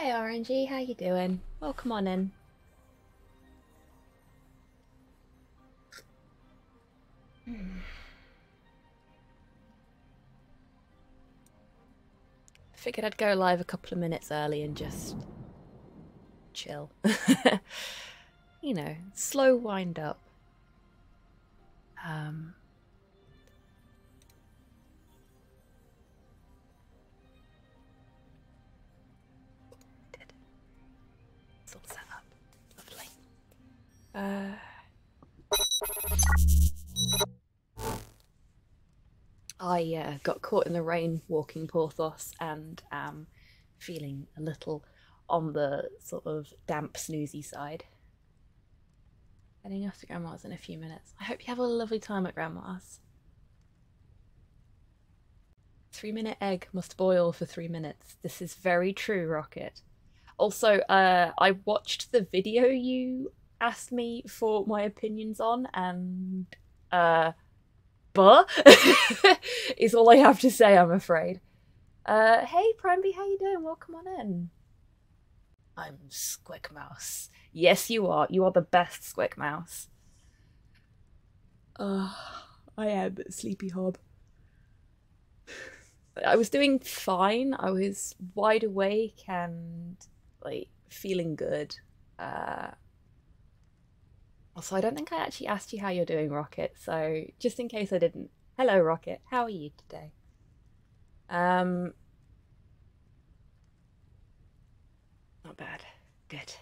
Hey RNG, how you doing? Welcome on in. Figured I'd go live a couple of minutes early and just chill. You know, slow wind up. It's all set up. Lovely. I got caught in the rain walking Porthos and am feeling a little on the sort of damp, snoozy side. Heading off to Grandma's in a few minutes. I hope you have a lovely time at Grandma's. 3-minute egg must boil for 3 minutes. This is very true, Rocket. Also, I watched the video you asked me for my opinions on, and is all I have to say, I'm afraid. Hey Pranby, how you doing? Welcome on in. I'm Squickmouse. Yes, you are. You are the best Squickmouse. I am Sleepy Hob. I was doing fine. I was wide awake and like feeling good. Also, I don't think I actually asked you how you're doing, Rocket. So just in case I didn't, hello, Rocket. How are you today? Not bad. Good.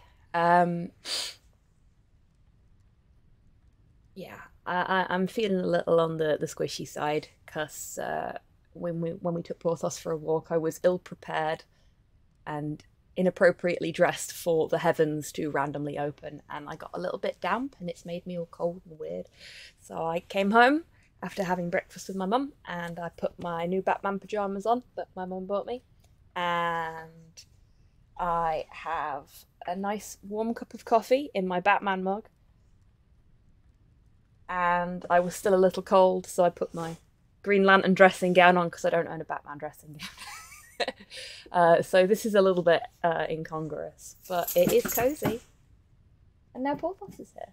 Yeah, I'm feeling a little on the squishy side because when we took Porthos for a walk, I was ill prepared and inappropriately dressed for the heavens to randomly open, and I got a little bit damp and it's made me all cold and weird. So I came home after having breakfast with my mum and I put my new Batman pajamas on that my mum bought me, and I have a nice warm cup of coffee in my Batman mug, and I was still a little cold, so I put my Green Lantern dressing gown on because I don't own a Batman dressing gown. So this is a little bit incongruous, but it is cozy. And now Porthos is here.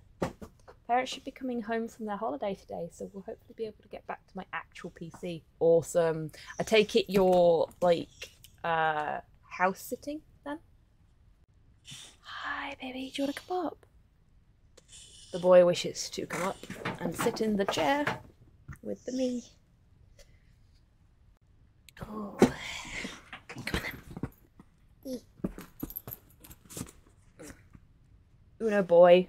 Parents should be coming home from their holiday today, so we'll hopefully be able to get back to my actual PC. Awesome. I take it you're like house sitting then? Hi baby, do you want to come up? The boy wishes to come up and sit in the chair with the me. Oh, come on then. Uno boy.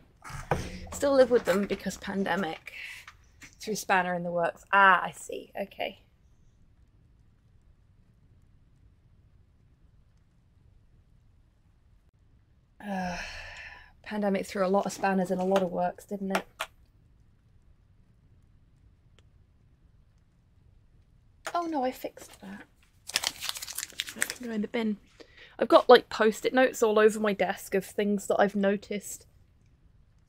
Still live with them because pandemic. Through spanner in the works. Ah, I see. Okay. Pandemic threw a lot of spanners in a lot of works, didn't it? Oh no, I fixed that. That can go in the bin. I've got like post-it notes all over my desk of things that I've noticed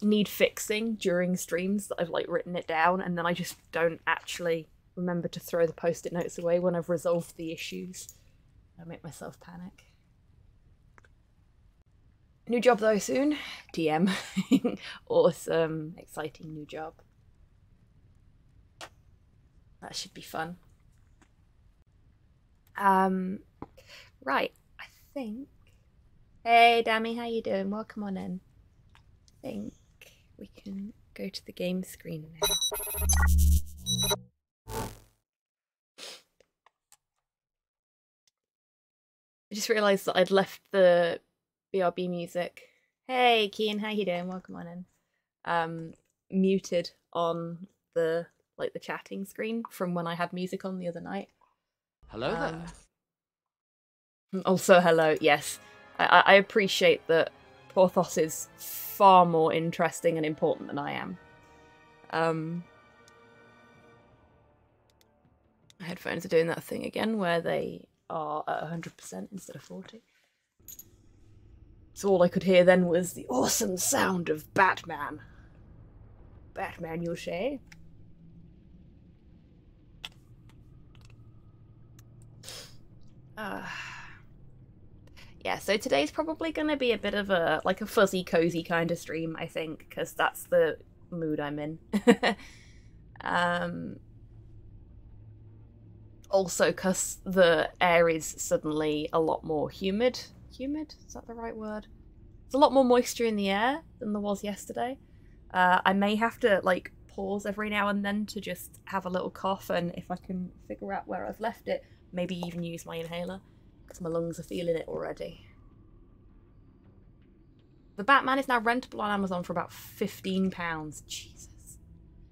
need fixing during streams that I've like written it down, and then I just don't actually remember to throw the post-it notes away when I've resolved the issues. I make myself panic. New job though soon. TM. Awesome. Exciting new job. That should be fun. Right. I think... Hey Dammy, how you doing? Welcome on in. I think we can go to the game screen now. I just realised that I'd left the BRB music. Hey Kian, how you doing? Welcome on in. Muted on the chatting screen from when I had music on the other night. Hello there. Also hello, yes. I appreciate that Porthos is far more interesting and important than I am. My headphones are doing that thing again where they are at 100% instead of 40. So all I could hear then was the awesome sound of Batman. Batman, you'll say? Yeah, so today's probably going to be a bit of a like a fuzzy cozy kind of stream, I think, because that's the mood I'm in. um Also because the air is suddenly a lot more humid. Humid? Is that the right word? There's a lot more moisture in the air than there was yesterday. I may have to like pause every now and then to just have a little cough, and if I can figure out where I've left it, maybe even use my inhaler, because my lungs are feeling it already. The Batman is now rentable on Amazon for about £15. Jesus.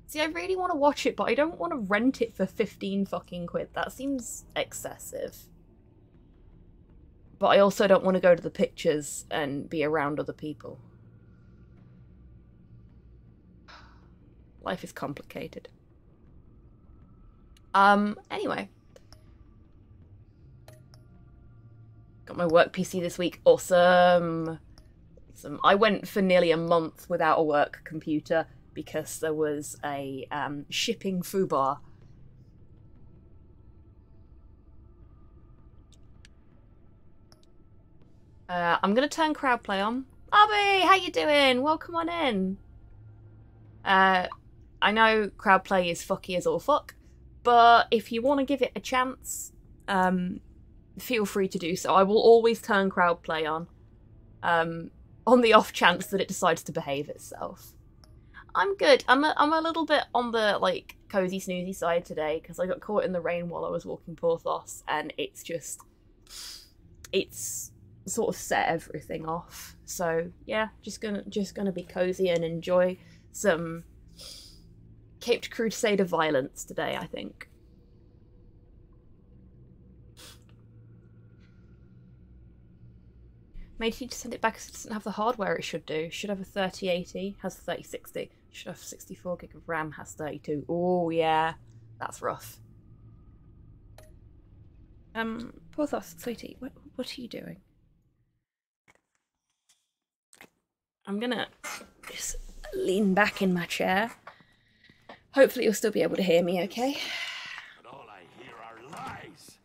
See, I really want to watch it, but I don't want to rent it for 15 fucking quid. That seems excessive. But I also don't want to go to the pictures and be around other people. Life is complicated. Anyway. Got my work PC this week. Awesome. I went for nearly a month without a work computer because there was a shipping foobar. I'm gonna turn crowd play on. Abby, how you doing? Welcome on in. I know crowd play is fucky as all fuck, but if you want to give it a chance, feel free to do so. I will always turn crowd play on the off chance that it decides to behave itself. I'm good. I'm a little bit on the like cozy snoozy side today because I got caught in the rain while I was walking Porthos, and it's sort of set everything off. So yeah, just gonna be cozy and enjoy some Caped Crusader violence today, I think. Made you to send it back because it doesn't have the hardware it should do. Should have a 3080, has 3060. Should have 64 gig of RAM, has 32. Oh yeah, that's rough. Porthos, sweetie, what are you doing? I'm gonna just lean back in my chair. Hopefully you'll still be able to hear me okay. But all I hear are lies.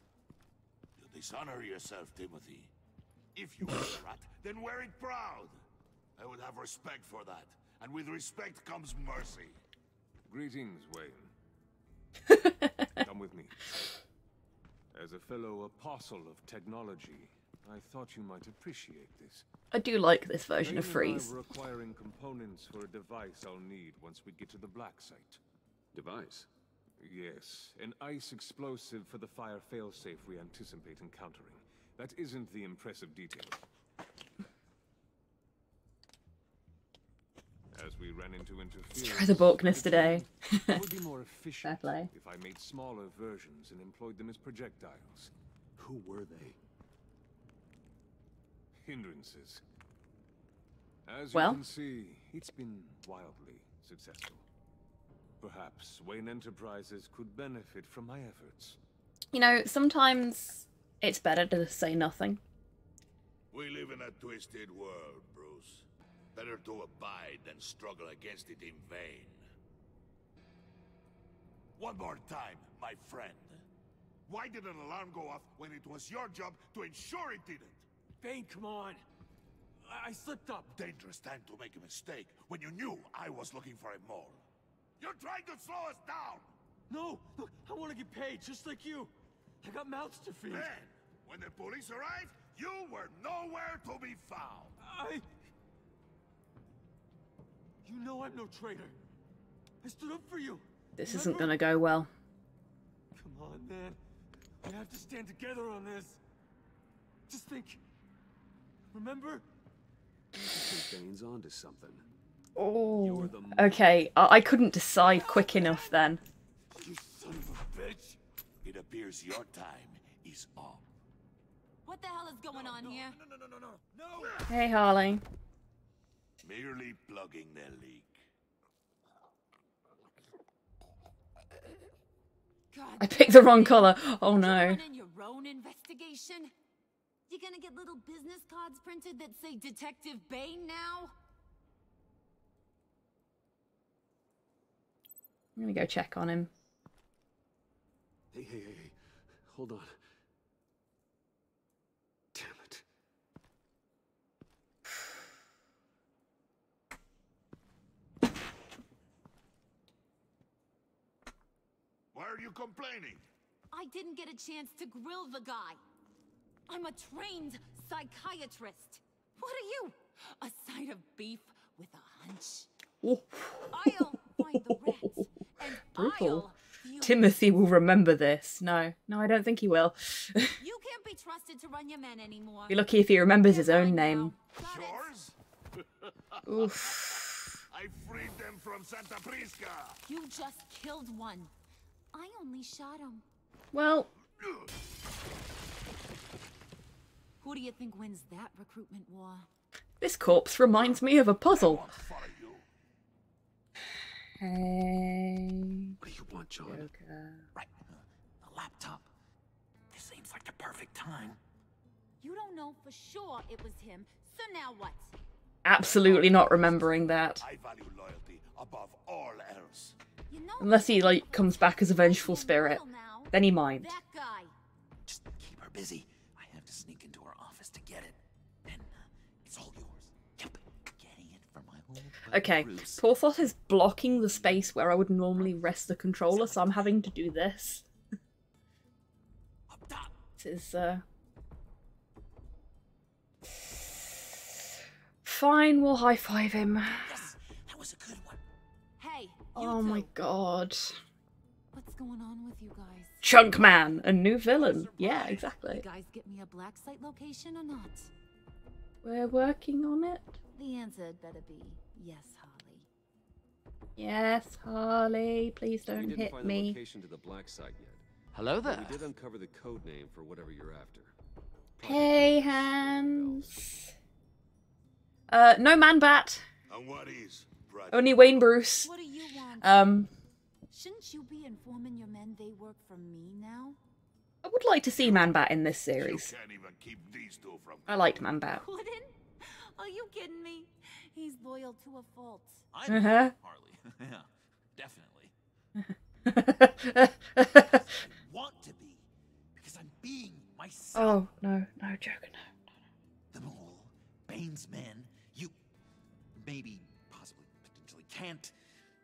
You dishonor yourself, Timothy. If you were a rat, then wear it proud. I would have respect for that. And with respect comes mercy. Greetings, Wayne. Come with me. As a fellow apostle of technology, I thought you might appreciate this. I do like this version of Freeze. We're acquiring components for a device I'll need once we get to the black site. Device? Yes, an ice explosive for the fire failsafe we anticipate encountering. That isn't the impressive detail. As we ran into interference, Try the balkness today. it would be more efficient Fair play. if I made smaller versions and employed them as projectiles. Who were they? Hindrances. As Well? you can see, it's been wildly successful. Perhaps Wayne Enterprises could benefit from my efforts. You know, sometimes it's better to say nothing. We live in a twisted world, Bruce. Better to abide than struggle against it in vain. One more time, my friend. Why did an alarm go off when it was your job to ensure it didn't? Bane, come on. I slipped up. Dangerous time to make a mistake when you knew I was looking for a mole. You're trying to slow us down! No, look, I want to get paid just like you. I got mouths to feed. Then, when the police arrived, you were nowhere to be found. You know I'm no traitor. I stood up for you. This isn't gonna go well. Come on, man. We have to stand together on this. Just think. Remember? I think Bane's onto something. Oh, okay. I couldn't decide quick enough then. You son of a bitch. It appears your time is up. What the hell is going on here? No! Hey, Harley. Merely plugging the leak. God, I picked the wrong colour. Oh no. in your own investigation? You gonna get little business cards printed that say Detective Bane now? I'm gonna go check on him. Hey. Hold on. Damn it. you complaining? I didn't get a chance to grill the guy. I'm a trained psychiatrist. What are you? A side of beef with a hunch? I'll find the rats, and Brutal. I'll fuse. Timothy will remember this. No, I don't think he will. You can't be trusted to run your men anymore. Be lucky if he remembers his They're own mine name. now. Got it. Yours? Oof. I freed them from Santa Prisca. You just killed one. I only shot him. Well, Who do you think wins that recruitment war? this corpse reminds me of a puzzle. Won't follow you. Hey, What do you want, John? Joker. Right. The laptop. This seems like the perfect time. You don't know for sure it was him, so now what? Absolutely not remembering that. I value loyalty above all else. You know, Unless he, like, comes back as a vengeful spirit. Then he might. That guy. Just keep her busy. I have to sneak into her office to get it. Then it's all yours. Yep. Getting it for my old buddy Okay, Bruce. Porthos is blocking the space where I would normally rest the controller, so I'm having to do this. Up top. This is, Fine, we'll high-five him. Yes, that was a good one. Hey, you Oh my two. god. What's going on with you guys? Chunk Man, a new villain. Yeah, exactly. You guys get me a black site location or not? We're working on it. The answer had better be yes, Holly. Yes, Harley, please We don't didn't hit find the me. location to the black site yet. Hello But there. we did uncover the code name for whatever you're after. Hey, Project Bells. Hans. No Man Bat. And what is, brother? Only Wayne Bruce. What do you want? Shouldn't you be informing your men they work for me now? I would like to see Man Bat in this You series. can't even keep these two from. I liked Man Bat. Couldn't? Are you kidding me? He's loyal to a fault. I'm Uh-huh. Harley. Yeah, definitely. Want to be because I'm being myself. Oh, no, Joker, no. The mole, Bane's men, you maybe, possibly, potentially can't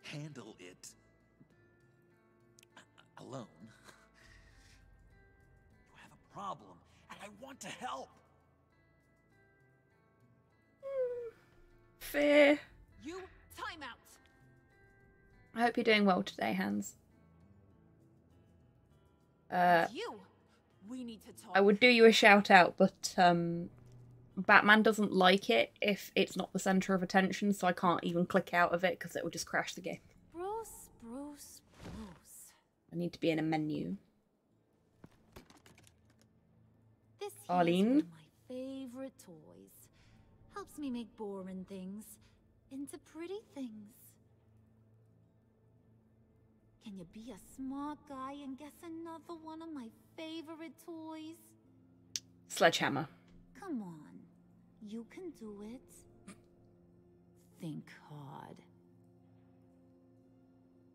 handle it alone. You have a problem, and I want to help. Fair. You time out. I hope you're doing well today, Hans. You. We need to talk. I would do you a shout out, but Batman doesn't like it if it's not the center of attention, so I can't even click out of it because it will just crash the game. Bruce. I need to be in a menu. This here's Arlene? one of my favorite toys. Helps me make boring things into pretty things. Can you be a smart guy and guess another one of my favorite toys? Sledgehammer. Come on, you can do it. Think hard.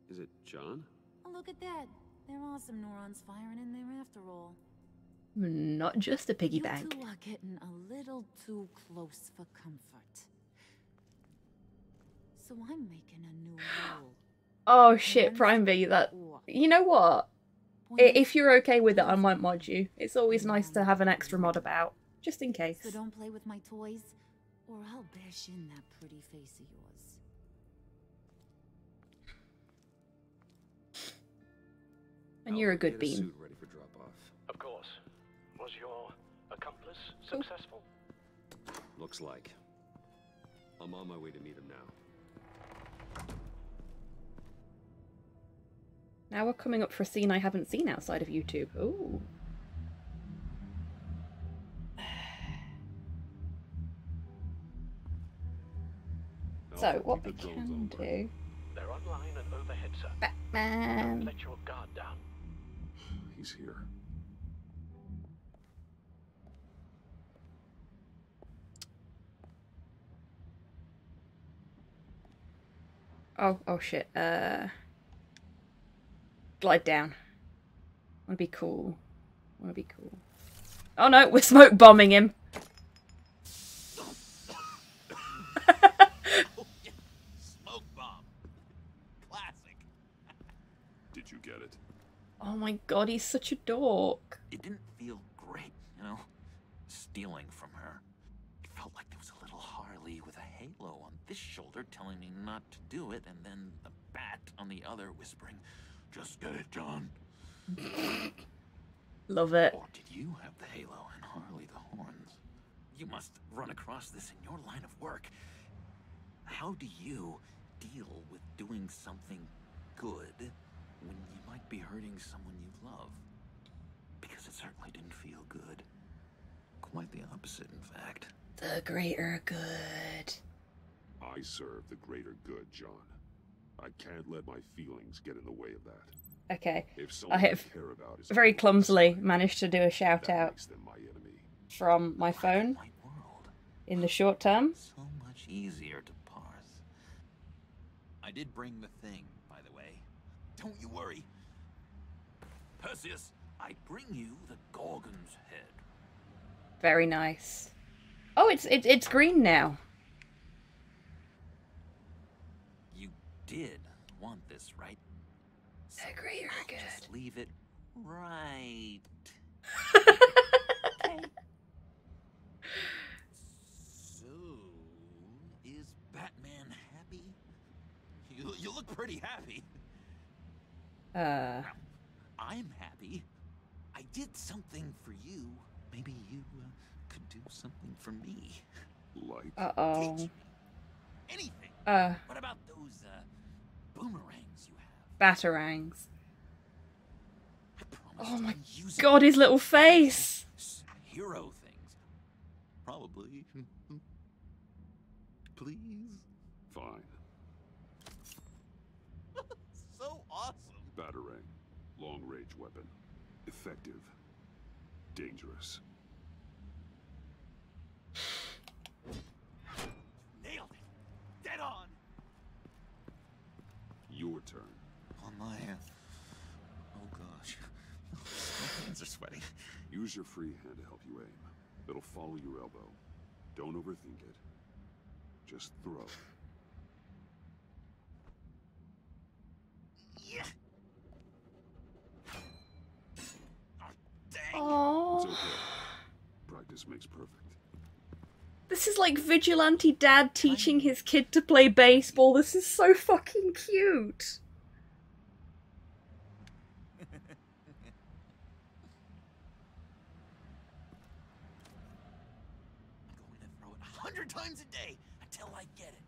Is it John? Oh, look at that. There are some neurons firing in there after all. Not just a piggy bank. You two are getting a little too close for comfort. So I'm making a new rule. Oh shit, Prime V, that... You know what? If you're okay with it, I might mod you. It's always nice to have an extra mod about. Just in case. So don't play with my toys, or I'll bash in that pretty face of yours. And you're a good Get bean. suit ready for drop off. Of course. Was your accomplice successful? Looks like. I'm on my way to meet him now. Now we're coming up for a scene I haven't seen outside of YouTube. Ooh. So, what we Keep the drones can on board. do... They're online and overhead, sir. Don't Batman! let your guard down. He's here. Oh shit, glide down. Wanna be cool. Oh no, we're smoke bombing him! Smoke bomb. Classic. Did you get it? Oh my god, he's such a dork. It didn't feel great, you know, stealing from her. It felt like there was a little Harley with a halo on this shoulder telling me not to do it, and then the bat on the other whispering, "Just get it, John." Love it. Or did you have the halo and Harley the horns? You must run across this in your line of work. How do you deal with doing something good when you might be hurting someone you love? Because it certainly didn't feel good. Quite the opposite, in fact. The greater good. I serve the greater good, John. I can't let my feelings get in the way of that. Okay, If I someone have care about is very on my clumsily side, managed to do a shout that out makes them my enemy. from my phone White world. in the short term. So much easier to parse. I did bring the thing, by the way. Don't you worry. Perseus, I bring you the Gorgon's head. Very nice. Oh, it's green now. You did want this, right? The greater good. Just leave it right. So, is Batman happy? You look pretty happy. I'm happy. I did something for you. Maybe you could do something for me. Like, Uh-oh. Teach me anything. What about those boomerangs you have? Batarangs. I promised Oh my I'd use god, it. his little face. Hero things. Probably. Please. fine. So awesome. Batarang. Long-range weapon. Effective. Dangerous. Nailed it. Dead on. Your turn. On my oh gosh. My hands are sweating. Use your free hand to help you aim. It'll follow your elbow. Don't overthink it. Just throw. Yeah. Oh, dang. It's Oh, okay. Practice makes perfect. this is like vigilante dad teaching his kid to play baseball. This is so fucking cute. I'm going to throw it 100 times a day until I get it.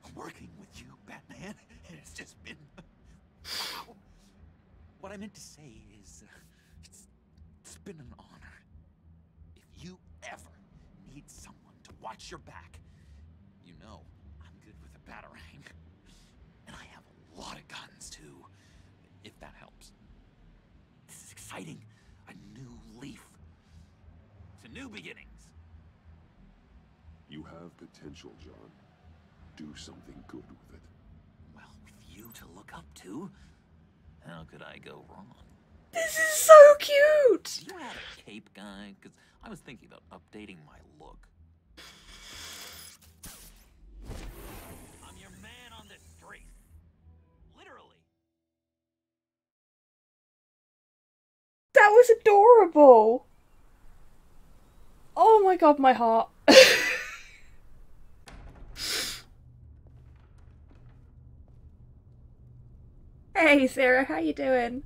I'm working with you, Batman, and it's just been wow. What I meant to say is, it's been an honor. If you ever need someone to watch your back, you know I'm good with a batarang, and I have a lot of guns too. If that helps. This is exciting. A new leaf. To new beginnings. You have potential, John. Do something good with it. Well, with you to look up to, how could I go wrong? This is so cute. Do you have a cape, guy? Because I was thinking about updating my look. I'm your man on the street. Literally. That was adorable. Oh my god, my heart. Hey Sarah, how you doing?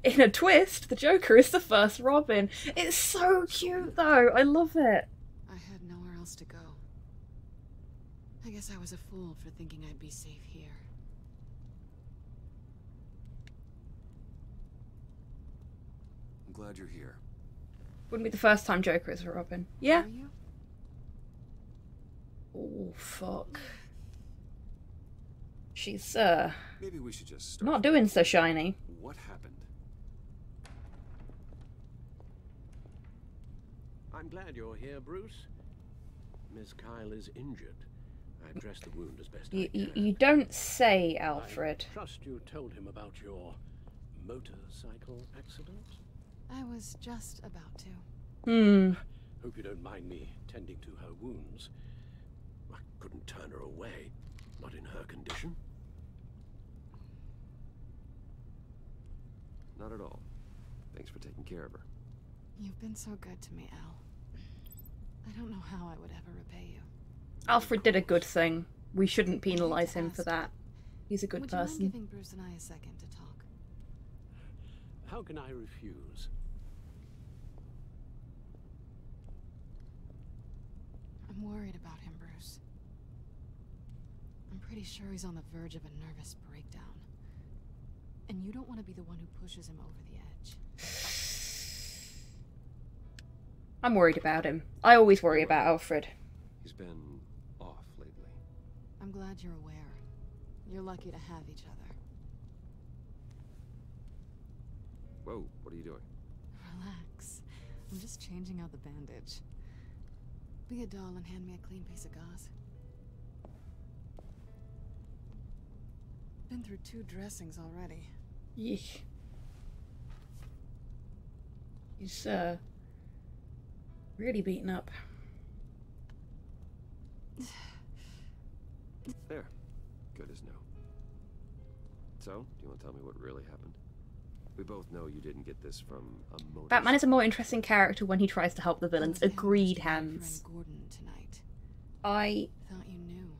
In a twist, the Joker is the first Robin. It's so cute though, I love it. I had nowhere else to go. I guess I was a fool for thinking I'd be safe here. I'm glad you're here. Wouldn't be the first time Joker is a Robin. Yeah? Are you? Oh, fuck. She's, Maybe we should just start. not doing so shiny. What happened? I'm glad you're here, Bruce. Miss Kyle is injured. I dressed the wound as best I can. You don't say, Alfred. I trust you told him about your motorcycle accident. I was just about to. Hope you don't mind me tending to her wounds. I couldn't turn her away, not in her condition. Not at all. Thanks for taking care of her. You've been so good to me, Al. I don't know how I would ever repay you. Alfred did a good thing. We shouldn't penalise him for that. He's a good Would person. you mind giving Bruce and I a second to talk? How can I refuse? I'm worried about him, Bruce. I'm pretty sure he's on the verge of a nervous breakdown. And you don't want to be the one who pushes him over the edge. I'm worried about him. I always worry about Alfred. He's been off lately. I'm glad you're aware. You're lucky to have each other. Whoa, what are you doing? Relax. I'm just changing out the bandage. Be a doll and hand me a clean piece of gauze. Been through 2 dressings already. Yeesh. He's, really beaten up. There. Good as new. So, do you want to tell me what really happened? We both know you didn't get this from a motive. Batman is a more interesting character when he tries to help the villains. Agreed, Hans. Gordon tonight. I Thought you knew.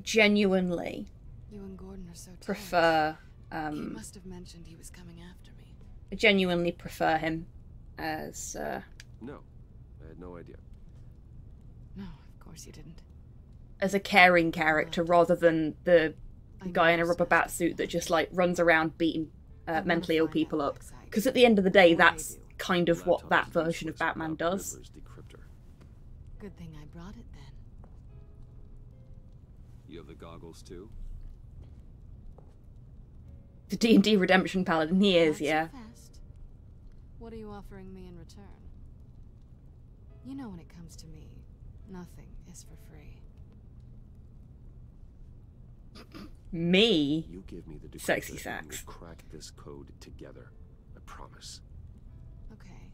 genuinely You and Gordon are so tight. prefer, He must have mentioned he was coming after me. I genuinely prefer him as, No, I had no idea. No, of course you didn't. as a caring character rather than the guy in a rubber bat suit that just, like, runs around beating mentally ill people up. Because at the end of the day, that's kind of what that version of Batman does. Good thing I brought it then. You have the goggles too? The D&D Redemption Paladin, he is, Not so yeah. fast. What are you offering me in return? You know when it comes to me, nothing is for free. Me? You give me the decryptor Sexy and sax. we'll crack this code together. I promise. Okay,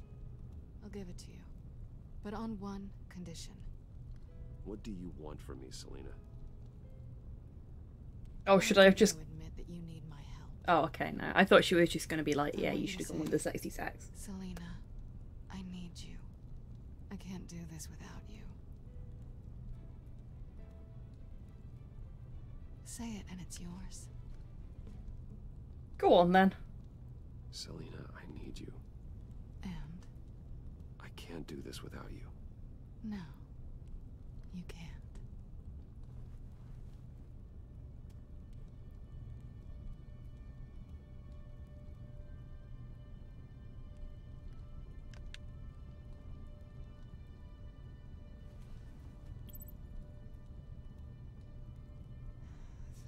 I'll give it to you. But on one condition. What do you want from me, Selena? Oh, should I have just... Admit that you need my help. Oh, okay, no. I thought she was just going to be like, yeah, you should have gone with the sexy sax. Selena, I need you. I can't do this without you. Say it and it's yours. Go on, then. Selena, I need you. And? I can't do this without you. No, you can't.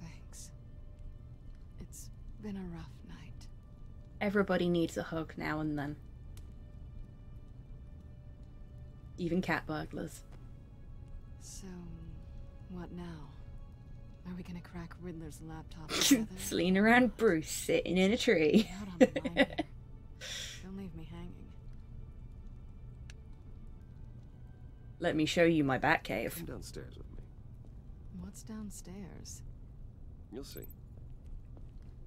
Thanks. It's been a rough night. Everybody needs a hug now and then. Even cat burglars. So, what now? Are we gonna crack Riddler's laptop together? Selena and Bruce sitting in a tree. Out on the line here. Don't leave me hanging. Let me show you my Batcave. Come downstairs with me. What's downstairs? You'll see.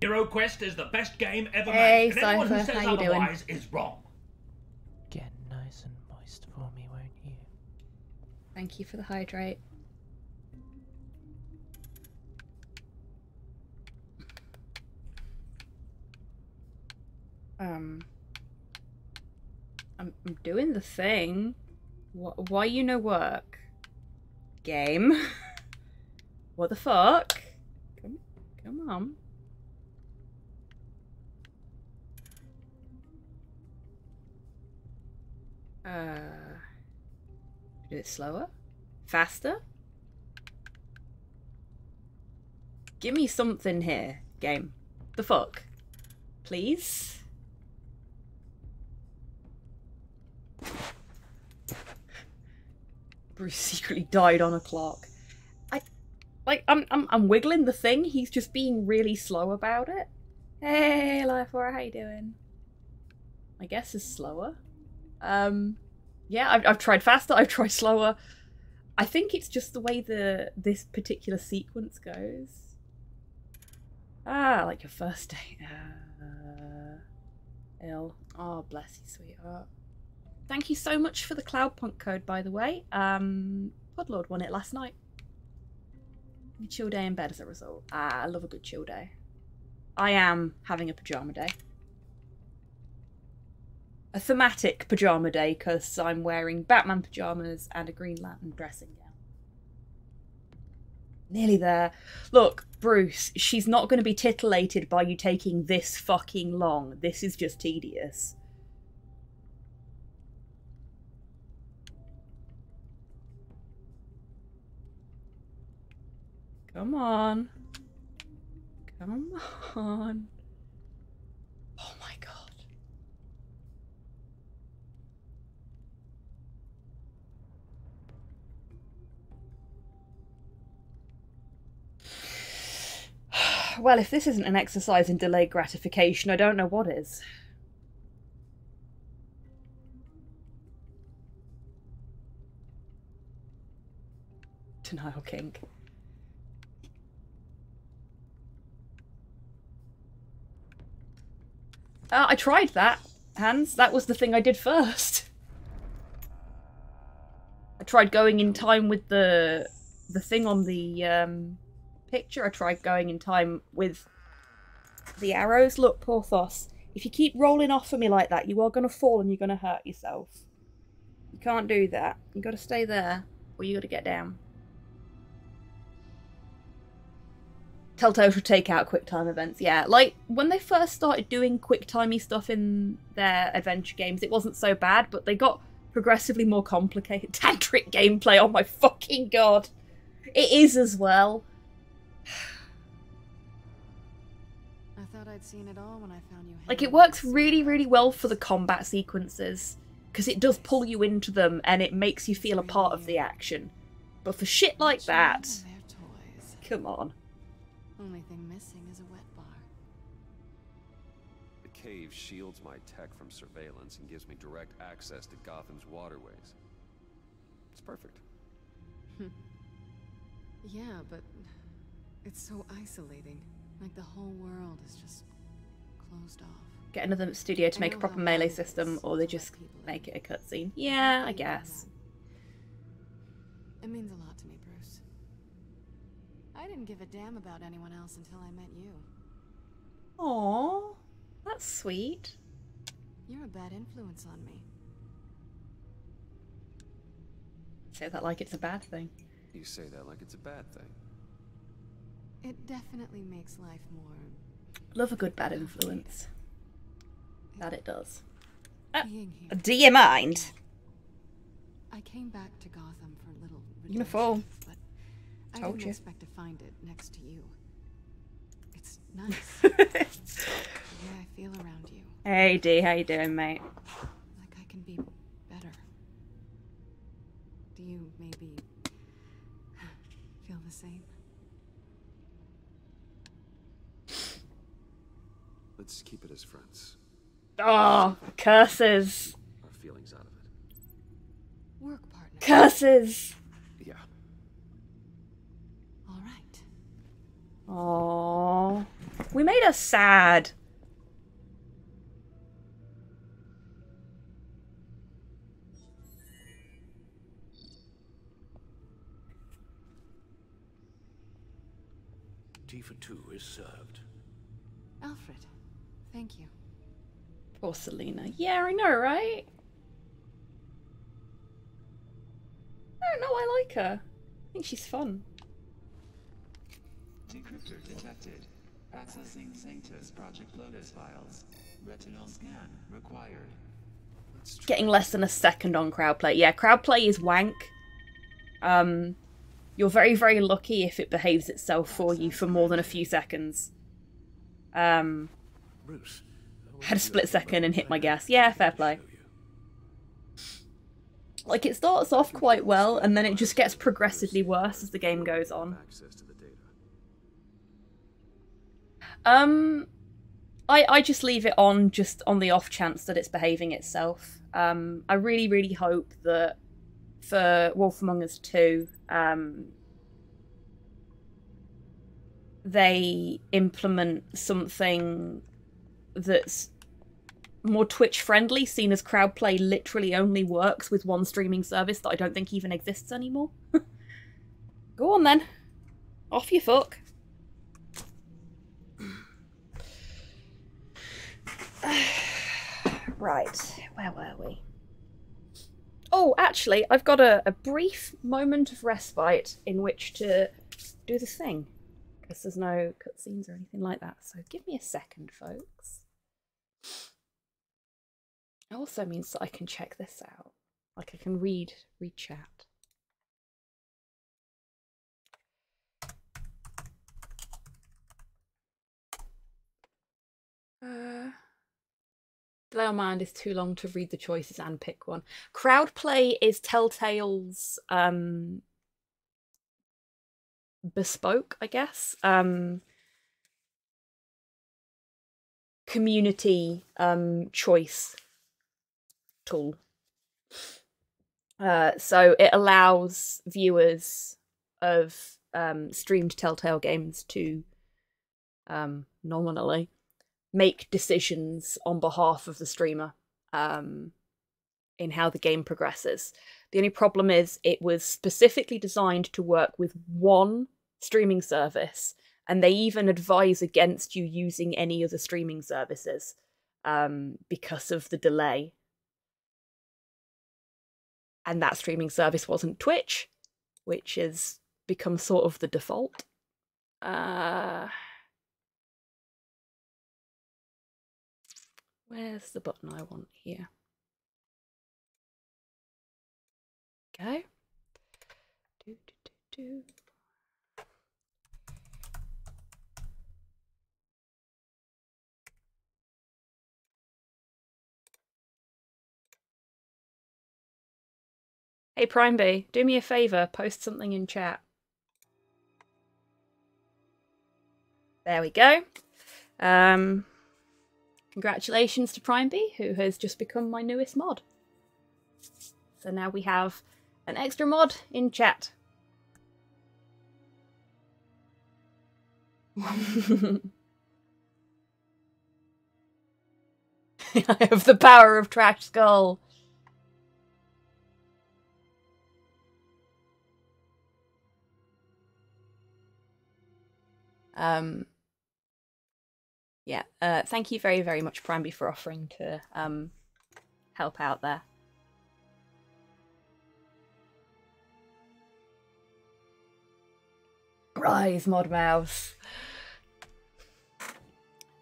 Hero Quest is the best game ever Hey, made, and anyone who Cypher, says how you doing? otherwise is wrong. Get nice and moist for me, won't you? Thank you for the hydrate. I'm doing the thing. Why you no work? Game. What the fuck? Come on. Do it slower? Faster? Give me something here, game. The fuck? Please? Bruce secretly died on a clock. I'm wiggling the thing, he's just being really slow about it. Hey, Life4, how you doing? I guess is slower. Yeah, I've tried faster, I've tried slower. I think it's just the way this particular sequence goes. Ah, like your first date. Ill. Oh, bless you, sweetheart. Thank you so much for the Cloudpunk code, by the way. Podlord won it last night. A chill day in bed as a result. Ah, I love a good chill day. I am having a pajama day. A thematic pajama day, because I'm wearing Batman pajamas and a Green Lantern dressing gown. Nearly there. Look, Bruce, she's not going to be titillated by you taking this fucking long. This is just tedious. Come on. Come on. Oh my god. Well, if this isn't an exercise in delayed gratification, I don't know what is. Denial kink. I tried that, Hans. That was the thing I did first. I tried going in time with the thing on the picture. I tried going in time with the arrows. Look, Porthos, if you keep rolling off of me like that, you are going to fall and you're going to hurt yourself. You can't do that. You got to stay there, or you got to get down. Telltale should take out QuickTime events. Yeah, like, when they first started doing QuickTimey stuff in their adventure games, it wasn't so bad, but they got progressively more complicated. Tantric gameplay, oh my fucking god. It is as well. I thought I'd seen it all when I found you. Like, it works really, really well for the combat sequences, because it does pull you into them and it makes you feel a part of the action. But for shit like that, come on. Only thing missing is a wet bar. The cave shields my tech from surveillance and gives me direct access to Gotham's waterways. It's perfect. Yeah, but it's so isolating. Like the whole world is just closed off. Get another studio to make a proper melee system, or they just make it a cutscene. Yeah, I guess. It means a lot to me, Bruce. I didn't give a damn about anyone else until I met you. Aww, that's sweet. You're a bad influence on me. Say that like it's a bad thing. You say that like it's a bad thing. It definitely makes life more... Love a good bad influence. That it does. Being here. Do you mind? I came back to Gotham for a little You're gonna fall. But I Told didn't you. expect to find it next to you. It's nice. The way I feel around you. Hey D, how you doing, mate? Like I can be better. Do you maybe feel the same? Let's keep it as friends. Oh, curses. Our feelings out of it. Work partner. Curses. Yeah. All right. Aww. We made her sad. Tea for two is served. Alfred, thank you. Poor Selena. Yeah, I know, right? I don't know, I like her. I think she's fun. Decryptor detected. Accessing Sanctus Project Lotus files. Retinal scan required. Getting less than a second on crowdplay. Yeah, crowdplay is wank. You're very, very lucky if it behaves itself for you for more than a few seconds. Bruce, had a split second and hit my gas. Yeah, fair play. Like, it starts off quite well, and then it just gets progressively worse as the game goes on. I just leave it on just on the off chance that it's behaving itself. I really, really hope that for Wolf Among Us 2, they implement something that's more Twitch friendly, seeing as crowd play literally only works with one streaming service that I don't think even exists anymore. Go on then. Off you fuck. Right, where were we? Oh, actually, I've got a brief moment of respite in which to do the thing. Because there's no cutscenes or anything like that. So give me a second, folks. It also means that I can check this out. Like I can read chat. Delay on mind is too long to read the choices and pick one. Crowd play is Telltale's bespoke, I guess. Community choice tool. So it allows viewers of streamed Telltale games to nominally make decisions on behalf of the streamer in how the game progresses. The only problem is it was specifically designed to work with one streaming service, and they even advise against you using any other streaming services because of the delay. And that streaming service wasn't Twitch, which has become sort of the default. Where's the button I want here? Go. Do. Hey Prime B, do me a favour, post something in chat. There we go. Congratulations to Prime B, who has just become my newest mod. So now we have an extra mod in chat. I have the power of Trash Skull. Yeah, thank you very, very much, Primeby, for offering to help out there. Rise, Mod Mouse.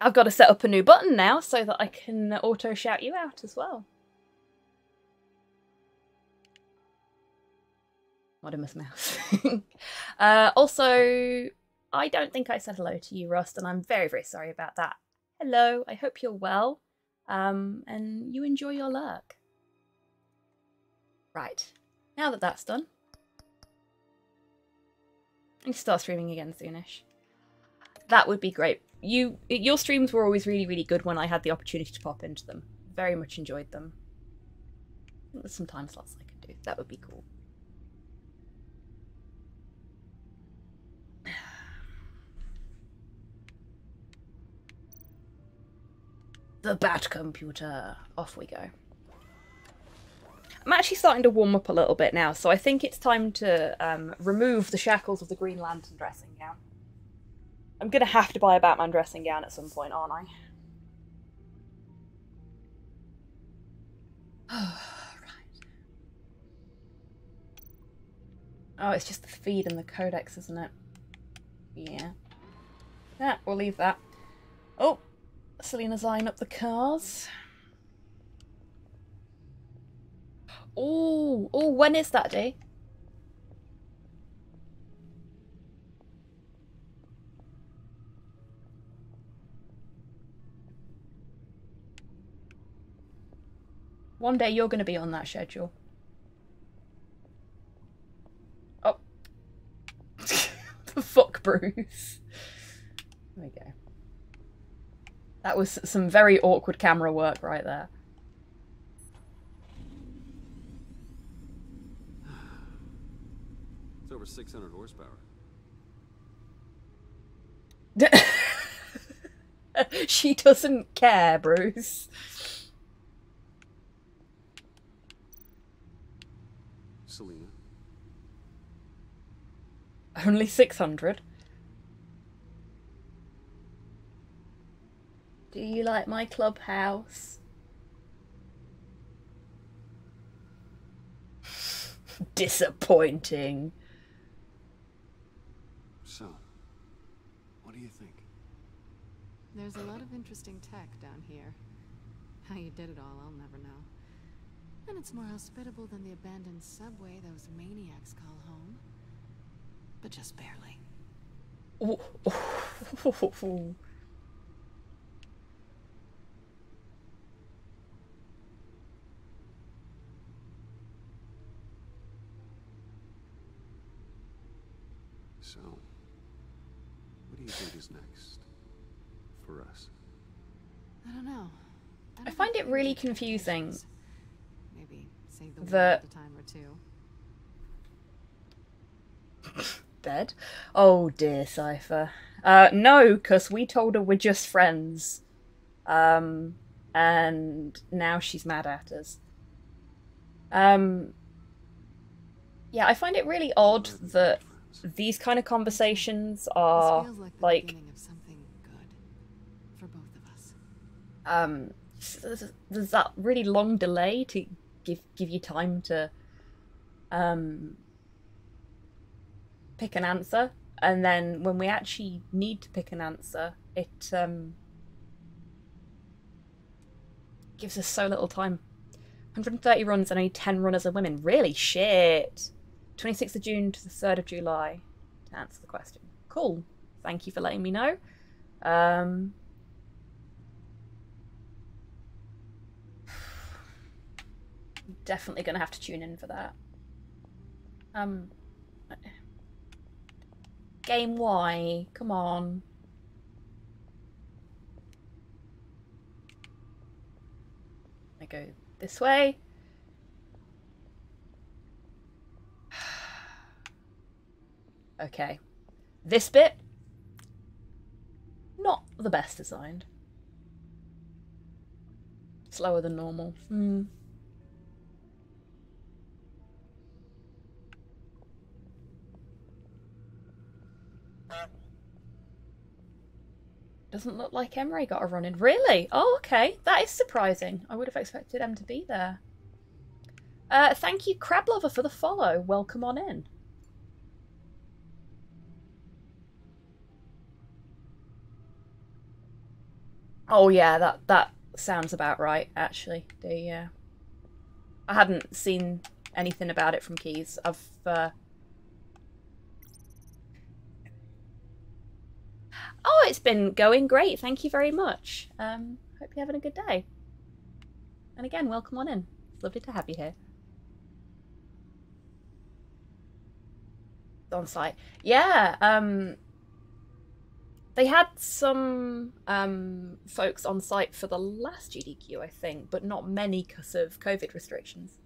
I've got to set up a new button now so that I can auto shout you out as well. Modimus Mouse. Also, I don't think I said hello to you, Rust, and I'm very, very sorry about that. Hello, I hope you're well, and you enjoy your lurk. Right, now that that's done, I need to start streaming again soonish. That would be great. Your streams were always really, really good when I had the opportunity to pop into them. Very much enjoyed them. I think there's some time slots I can do. That would be cool. The Bat Computer. Off we go. I'm actually starting to warm up a little bit now, so I think it's time to remove the shackles of the Green Lantern dressing gown. I'm gonna have to buy a Batman dressing gown at some point, aren't I? Right. Oh, it's just the feed and the codex, isn't it? Yeah. Yeah, we'll leave that. Oh, Selena's eyeing up the cars. Oh, when is that day? One day you're going to be on that schedule. Oh. The fuck, Bruce. There we go. That was some very awkward camera work right there. It's over 600 horsepower. She doesn't care, Bruce. Only 600. Do you like my clubhouse? Disappointing. So, what do you think? There's a lot of interesting tech down here. How you did it all, I'll never know. And it's more hospitable than the abandoned subway those maniacs call home. But just barely. So, what do you think is next for us? I don't know. I find it really confusing Maybe save the that world a time or two. Bed? Oh dear, Cypher. No, because we told her we're just friends. And now she's mad at us. Yeah, I find it really odd that these kind of conversations are This feels like the like beginning of something good for both of us. there's that really long delay to give you time to pick an answer, and then when we actually need to pick an answer, it gives us so little time. 130 runs and only 10 runners are women. Really? Shit. 26th of June to the 3rd of July to answer the question. Cool. Thank you for letting me know. Definitely gonna have to tune in for that. Game Y, come on. I go this way. Okay. This bit, not the best designed. Slower than normal. Doesn't look like Emery got a run in. Really? Oh, okay. That is surprising. I would have expected them to be there. Thank you, Crab Lover, for the follow. Welcome on in. Oh yeah, that sounds about right, actually. I hadn't seen anything about it from Keys. Oh, it's been going great. Thank you very much. Hope you're having a good day. And again, welcome on in. It's lovely to have you here. On site. Yeah, they had some folks on site for the last GDQ, I think, but not many because of COVID restrictions.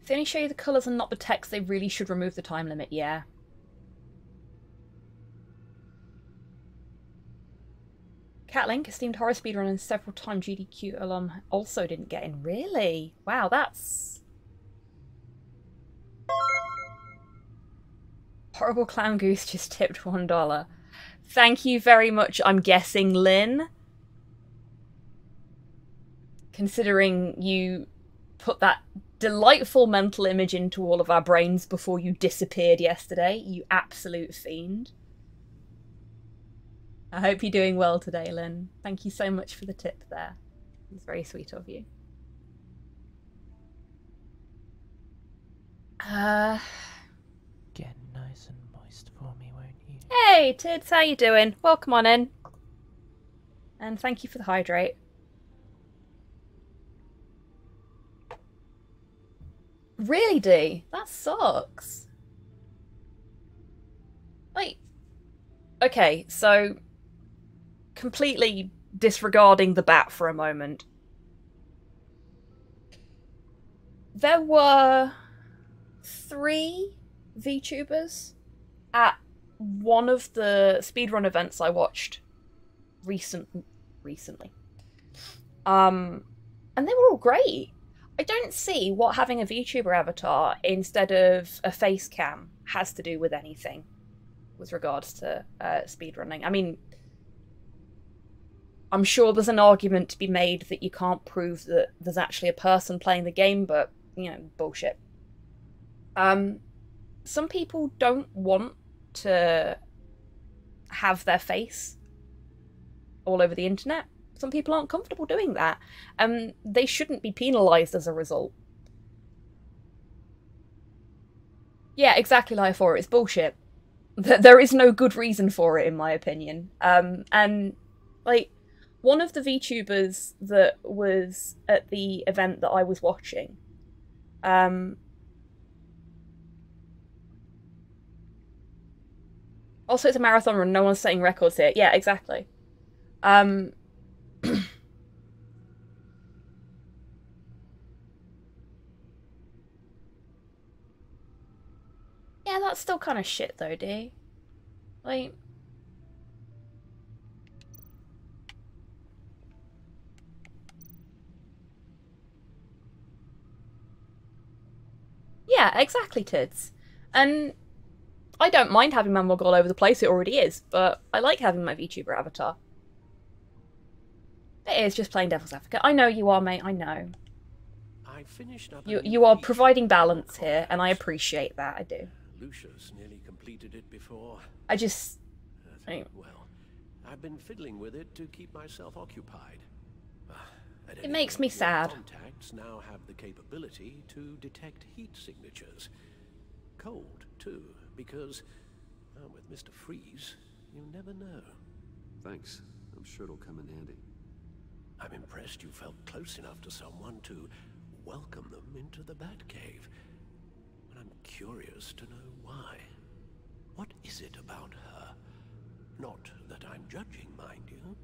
If they only show you the colours and not the text, they really should remove the time limit, yeah. Catlink, esteemed horror speedrunner and several time GDQ alum, also didn't get in. Really? Wow, that's... Horrible Clown Goose just tipped $1. Thank you very much, I'm guessing, Lynn. Considering you put that delightful mental image into all of our brains before you disappeared yesterday, you absolute fiend. I hope you're doing well today, Lynn. Thank you so much for the tip there. It's very sweet of you. Get nice and moist for me, won't you? Hey, Tids, how you doing? Welcome on in. And thank you for the hydrate. Really, D? That sucks. Like, okay, so completely disregarding the bat for a moment. There were 3 VTubers at one of the speedrun events I watched recently. And they were all great. I don't see what having a VTuber avatar instead of a face cam has to do with anything with regards to speedrunning. I mean, I'm sure there's an argument to be made that you can't prove that there's actually a person playing the game, but, you know, bullshit. Some people don't want to have their face all over the internet. Some people aren't comfortable doing that, and they shouldn't be penalised as a result. Yeah, exactly, Liaphora, it's bullshit. There is no good reason for it, in my opinion. And, like, one of the VTubers that was at the event that I was watching, also, it's a marathon run, no one's setting records here. Yeah, exactly. Yeah, that's still kind of shit though, D. Like... Yeah, exactly, Tids. And I don't mind having my mug all over the place, it already is, but I like having my VTuber avatar. It is just playing devil's advocate. I know you are, mate, I know. I finished up You are providing balance here, and I appreciate that, I do. Lucius nearly completed it before. I just... Well, I've been fiddling with it to keep myself occupied. It makes me sad. Contacts now have the capability to detect heat signatures. Cold, too, because with Mr. Freeze, you never know. Thanks. I'm sure it'll come in handy. I'm impressed you felt close enough to someone to welcome them into the Batcave. But I'm curious to know why. What is it about her? Not that I'm judging, mind you.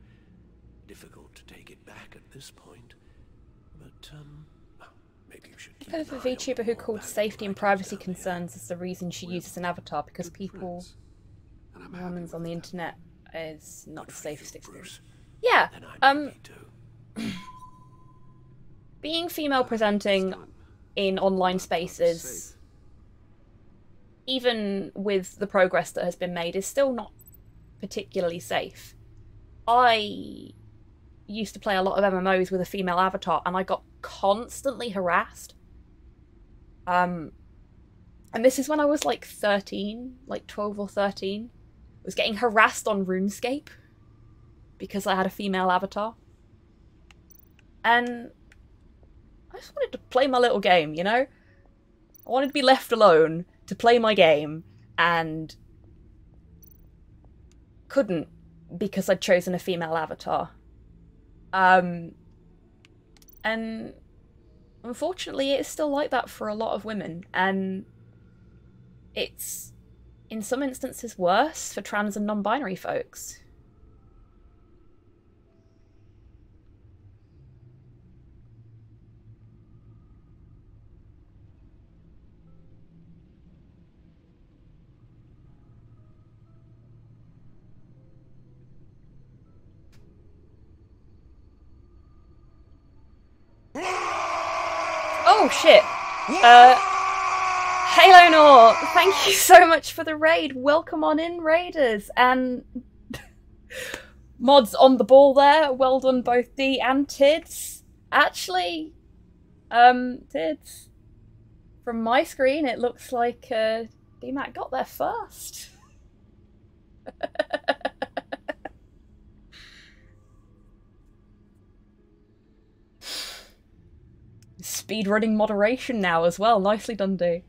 Difficult to take it back at this point. But, maybe you should keep I have a VTuber who called safety and privacy concerns as the reason she uses an avatar because people... Women's on the internet is not the safest experience. Yeah, being female presenting in online spaces, even with the progress that has been made, is still not particularly safe. I used to play a lot of MMOs with a female avatar and I got constantly harassed. And this is when I was like 13, like 12 or 13. I was getting harassed on RuneScape because I had a female avatar. And I just wanted to play my little game, you know? I wanted to be left alone to play my game and couldn't because I'd chosen a female avatar. And unfortunately it's still like that for a lot of women, and it's in some instances worse for trans and non-binary folks. Oh shit. Halo Nor, thank you so much for the raid. Welcome on in, raiders. And mods on the ball there. Well done both D and Tids. Actually, Tids, from my screen it looks like D-Mac got there first. Speedrunning moderation now as well. Nicely done, D.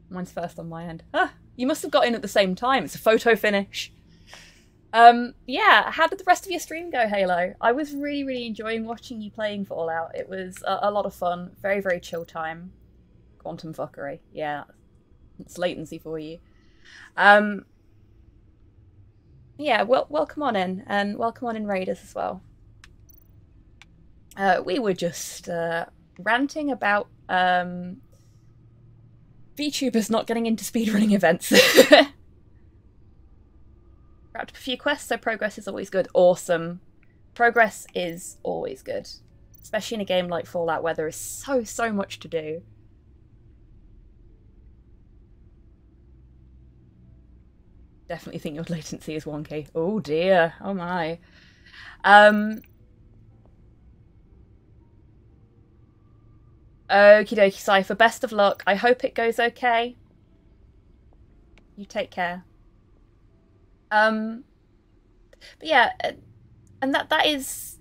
Mine's first on my end. Ah, you must have got in at the same time. It's a photo finish. Yeah, how did the rest of your stream go, Halo? I was really enjoying watching you playing Fallout. It was a lot of fun. Very, very chill time. Quantum fuckery. Yeah, it's latency for you. Yeah, well, welcome on in, and welcome on in, Raiders, as well. We were just ranting about VTubers not getting into speedrunning events. Wrapped up a few quests, so progress is always good. Awesome. Progress is always good, especially in a game like Fallout where there is so much to do. Definitely think your latency is wonky. Oh dear, oh my. Okie dokie, Cypher. Best of luck. I hope it goes okay. You take care. But yeah, and that is...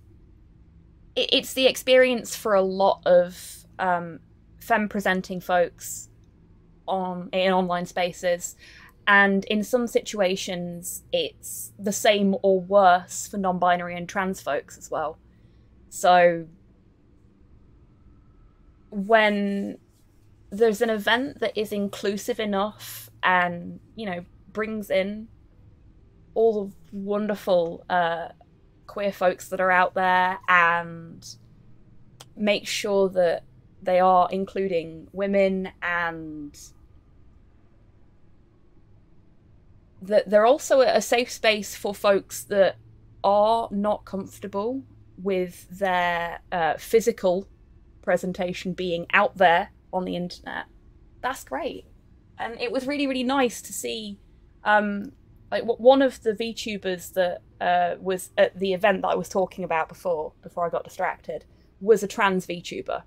It's the experience for a lot of femme-presenting folks in online spaces. And in some situations, it's the same or worse for non-binary and trans folks as well. So when there's an event that is inclusive enough and, you know, brings in all the wonderful queer folks that are out there and make sure that they are including women and that they're also a safe space for folks that are not comfortable with their physical presentation being out there on the internet. That's great. And it was really, really nice to see like one of the VTubers that was at the event that I was talking about before I got distracted was a trans VTuber.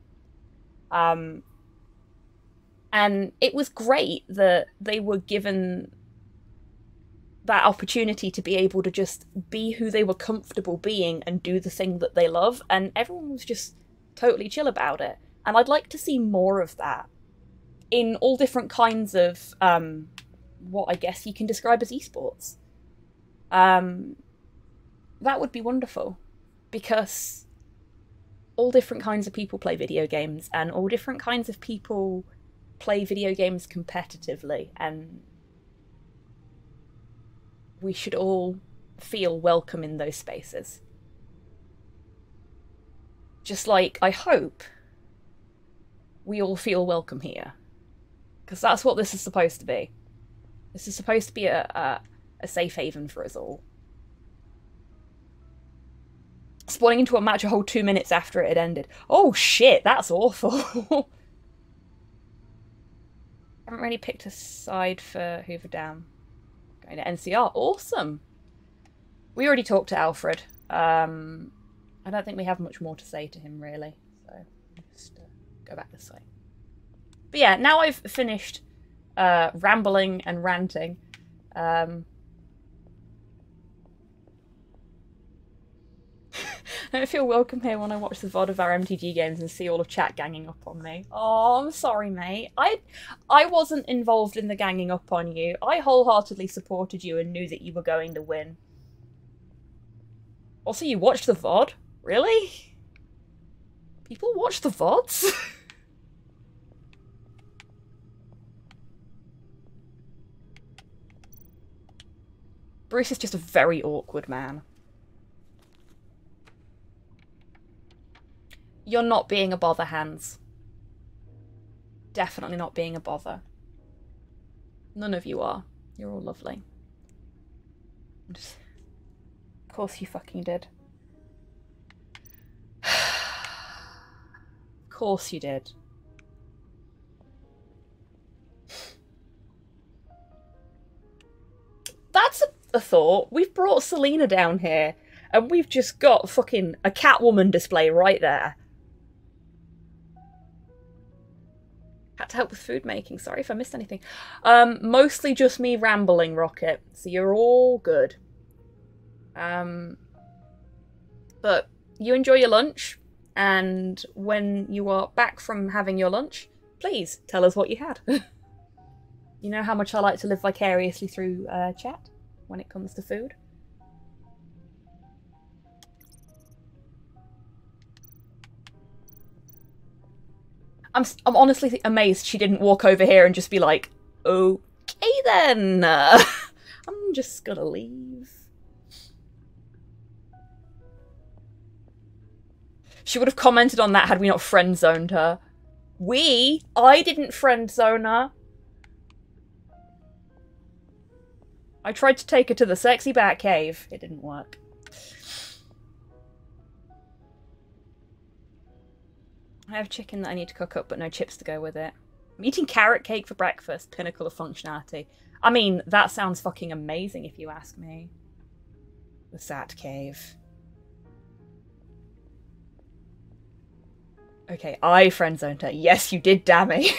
And it was great that they were given that opportunity to be able to just be who they were comfortable being and do the thing that they love, and everyone was just totally chill about it. And I'd like to see more of that in all different kinds of what I guess you can describe as esports. That would be wonderful, because all different kinds of people play video games, and all different kinds of people play video games competitively, and we should all feel welcome in those spaces. Just like I hope we all feel welcome here. Because that's what this is supposed to be. This is supposed to be a safe haven for us all. Spawning into a match a whole 2 minutes after it had ended. Oh shit, that's awful. Haven't really picked a side for Hoover Dam. Going to NCR. Awesome. We already talked to Alfred. I don't think we have much more to say to him, really. So, just go back this way. But yeah, now I've finished rambling and ranting. I don't feel welcome here when I watch the VOD of our MTG games and see all of chat ganging up on me. Oh, I'm sorry, mate. I wasn't involved in the ganging up on you. I wholeheartedly supported you and knew that you were going to win. Also, you watched the VOD? Really? People watch the VODs? Bruce is just a very awkward man. You're not being a bother, Hans. Definitely not being a bother. None of you are. You're all lovely. Of course you fucking did. Of course you did. That's a thought. We've brought Selena down here and we've just got fucking a Catwoman display right there. Had to help with food making. Sorry if I missed anything. Mostly just me rambling, Rocket. So you're all good. But you enjoy your lunch, and when you are back from having your lunch, please tell us what you had. You know how much I like to live vicariously through chat when it comes to food. I'm honestly amazed she didn't walk over here and just be like, okay then, I'm just gonna leave. She would have commented on that had we not friend-zoned her. I didn't friend-zone her. I tried to take her to the sexy Batcave. It didn't work. I have chicken that I need to cook up, but no chips to go with it. I'm eating carrot cake for breakfast. Pinnacle of functionality. I mean, that sounds fucking amazing if you ask me. The Sat Cave. Okay, I friend-zoned her. Yes, you did, Dammy.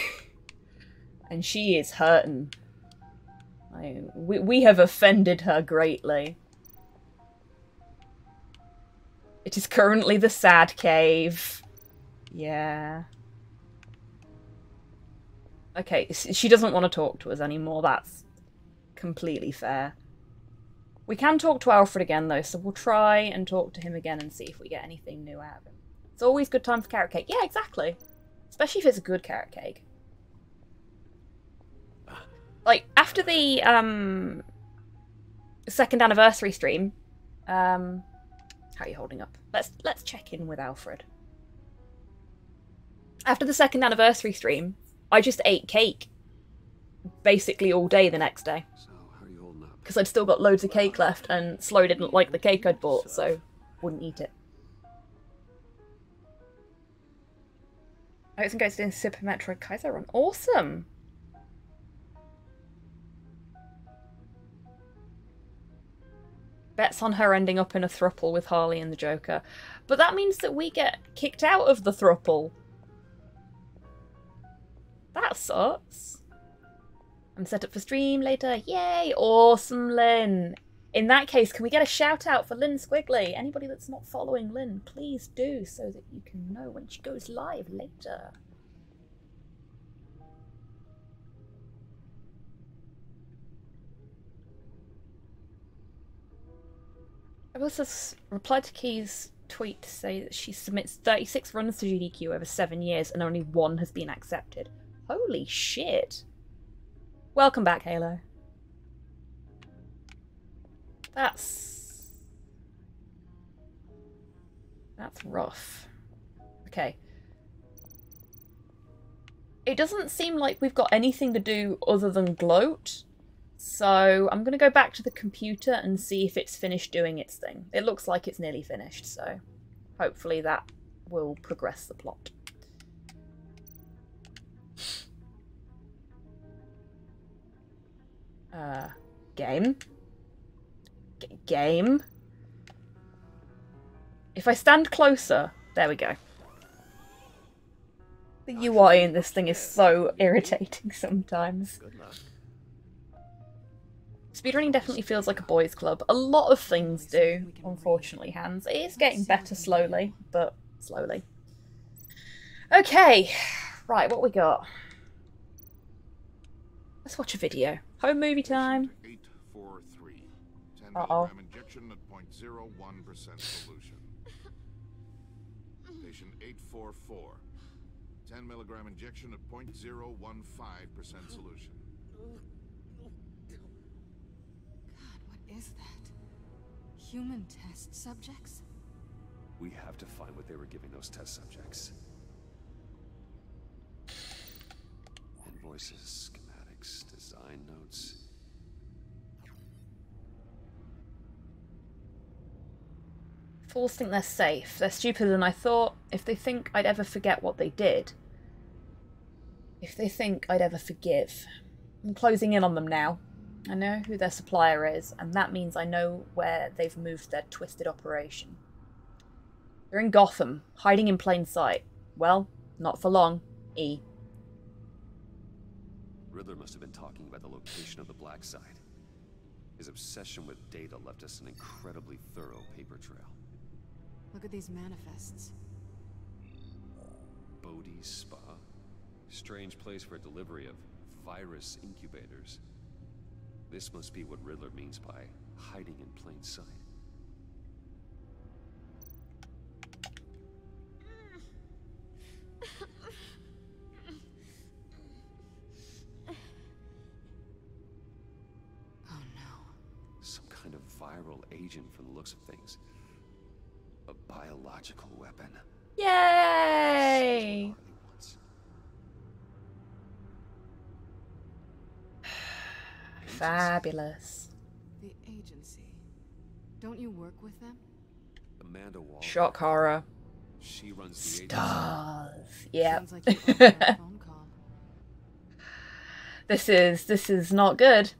And she is hurting. We have offended her greatly. It is currently the Sad Cave. Yeah. Okay, she doesn't want to talk to us anymore. That's completely fair. We can talk to Alfred again, though, so we'll try and talk to him again and see if we get anything new out of him. It's always good time for carrot cake. Yeah, exactly. Especially if it's a good carrot cake. Like, after the, second anniversary stream, how are you holding up? Let's check in with Alfred. After the second anniversary stream, I just ate cake basically all day the next day. So, how are you holding up? Because I'd still got loads of cake left, and Slow didn't like the cake I'd bought, so wouldn't eat it. Oats and Goats doing Super Metroid Kaiser run. Awesome! Bets on her ending up in a throuple with Harley and the Joker. But that means that we get kicked out of the throuple. That sucks. I'm set up for stream later. Yay! Awesome, Lynn. In that case, can we get a shout out for Lynn Squiggly? Anybody that's not following Lynn, please do, so that you can know when she goes live later. I also replied to Key's tweet to say that she submits 36 runs to GDQ over 7 years and only 1 has been accepted. Holy shit. Welcome back, Halo. That's rough. Okay. It doesn't seem like we've got anything to do other than gloat. So I'm going to go back to the computer and see if it's finished doing its thing. It looks like it's nearly finished, so hopefully that will progress the plot. Game? Game? If I stand closer, there we go. The UI in this thing is so irritating sometimes. Good luck. Speedrunning definitely feels like a boys' club. A lot of things do, unfortunately, Hans. It is getting better slowly, but slowly. Okay, right, what we got? Let's watch a video. Home movie time. 843. 10 Uh-oh. milligram injection at 0.01% solution. Patient 844. 10 milligram injection at 0.015% solution. What is that? Human test subjects? We have to find what they were giving those test subjects. Invoices, schematics, design notes. Fools think they're safe. They're stupider than I thought. If they think I'd ever forget what they did. If they think I'd ever forgive. I'm closing in on them now. I know who their supplier is, and that means I know where they've moved their twisted operation. They're in Gotham, hiding in plain sight. Well, not for long. E. Riddler must have been talking about the location of the black site. His obsession with data left us an incredibly thorough paper trail. Look at these manifests. Bodhi's Spa. Strange place for delivery of virus incubators. This must be what Riddler means by hiding in plain sight. Oh no. Some kind of viral agent from the looks of things. A biological weapon. Yay! Fabulous. The agency. Don't you work with them? Amanda Waller. Shock horror. She runs the agency. Stars. Yeah. Sounds like you owe her a phone call. This is not good.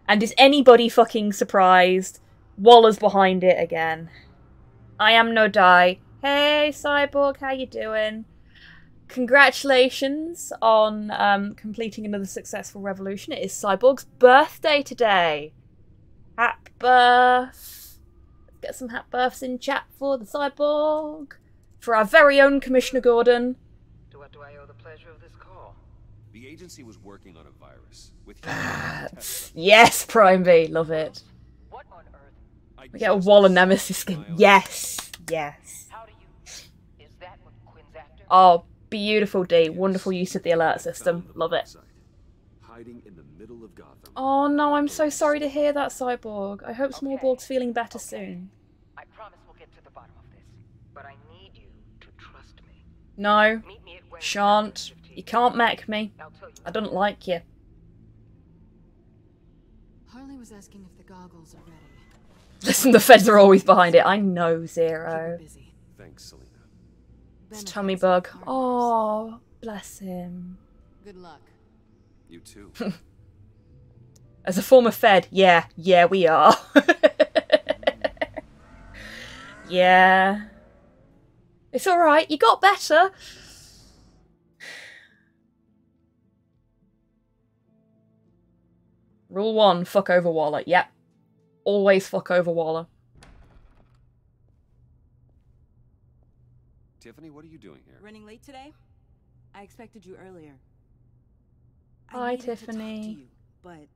And is anybody fucking surprised? Waller's behind it again. I am no die. Hey, Cyborg, how you doing? Congratulations on completing another successful revolution. It is Cyborg's birthday today. Happy birth. Let's get some happy births in chat for the Cyborg. For our very own Commissioner Gordon. To what do I owe the pleasure of this call? The agency was working on a virus with Yes, Prime V, love it. What on earth? We get a Waller Nemesis skin. Yes, yes. How do you? Is that what Quinn's after? Oh, beautiful D. Wonderful use of the alert system. Love it. Hiding in the middle of Gotham. Oh no, I'm so sorry to hear that, Cyborg. I hope Smallborg's feeling better soon. I promise we'll get to the bottom of this, but I need you to trust me. No, Meet me at Wayne's shan't. You can't mech me. I don't like you. Harley was asking if the goggles are ready. Listen, the feds are always behind it. I know, Zero. Thanks, Selena. It's tummy bug. Oh, bless him. Good luck. You too. As a former fed, yeah, we are. Yeah. It's alright, you got better. Rule 1, fuck over Waller. Yep. Always fuck over Waller. Tiffany, what are you doing here? Running late today? I expected you earlier. Hi, I needed Tiffany. To talk to you, but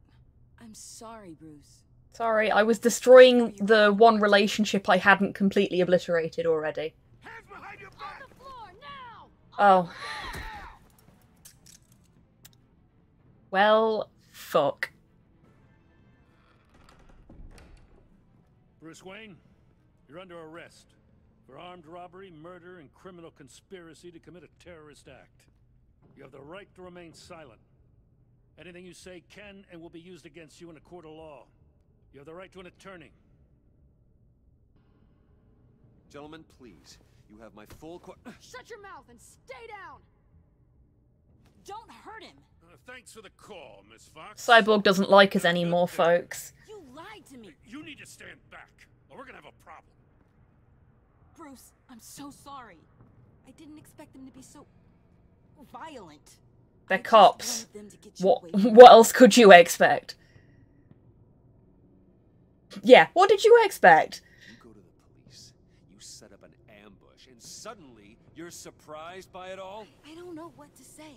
I'm sorry, Bruce. Sorry, I was destroying the one relationship I hadn't completely obliterated already. Oh. Well, fuck. Bruce Wayne, you're under arrest for armed robbery, murder, and criminal conspiracy to commit a terrorist act. You have the right to remain silent. Anything you say can and will be used against you in a court of law. You have the right to an attorney. Gentlemen, please. You have my full Shut your mouth and stay down! Don't hurt him! Thanks for the call, Miss Fox. Cyborg doesn't like us anymore, folks. You lied to me! You need to stand back, or we're gonna have a problem. Bruce, I'm so sorry. I didn't expect them to be so violent. They're cops. Them to get you away from What else could you expect? Yeah, what did you expect? You go to the police, you set up an ambush, and suddenly you're surprised by it all? I don't know what to say.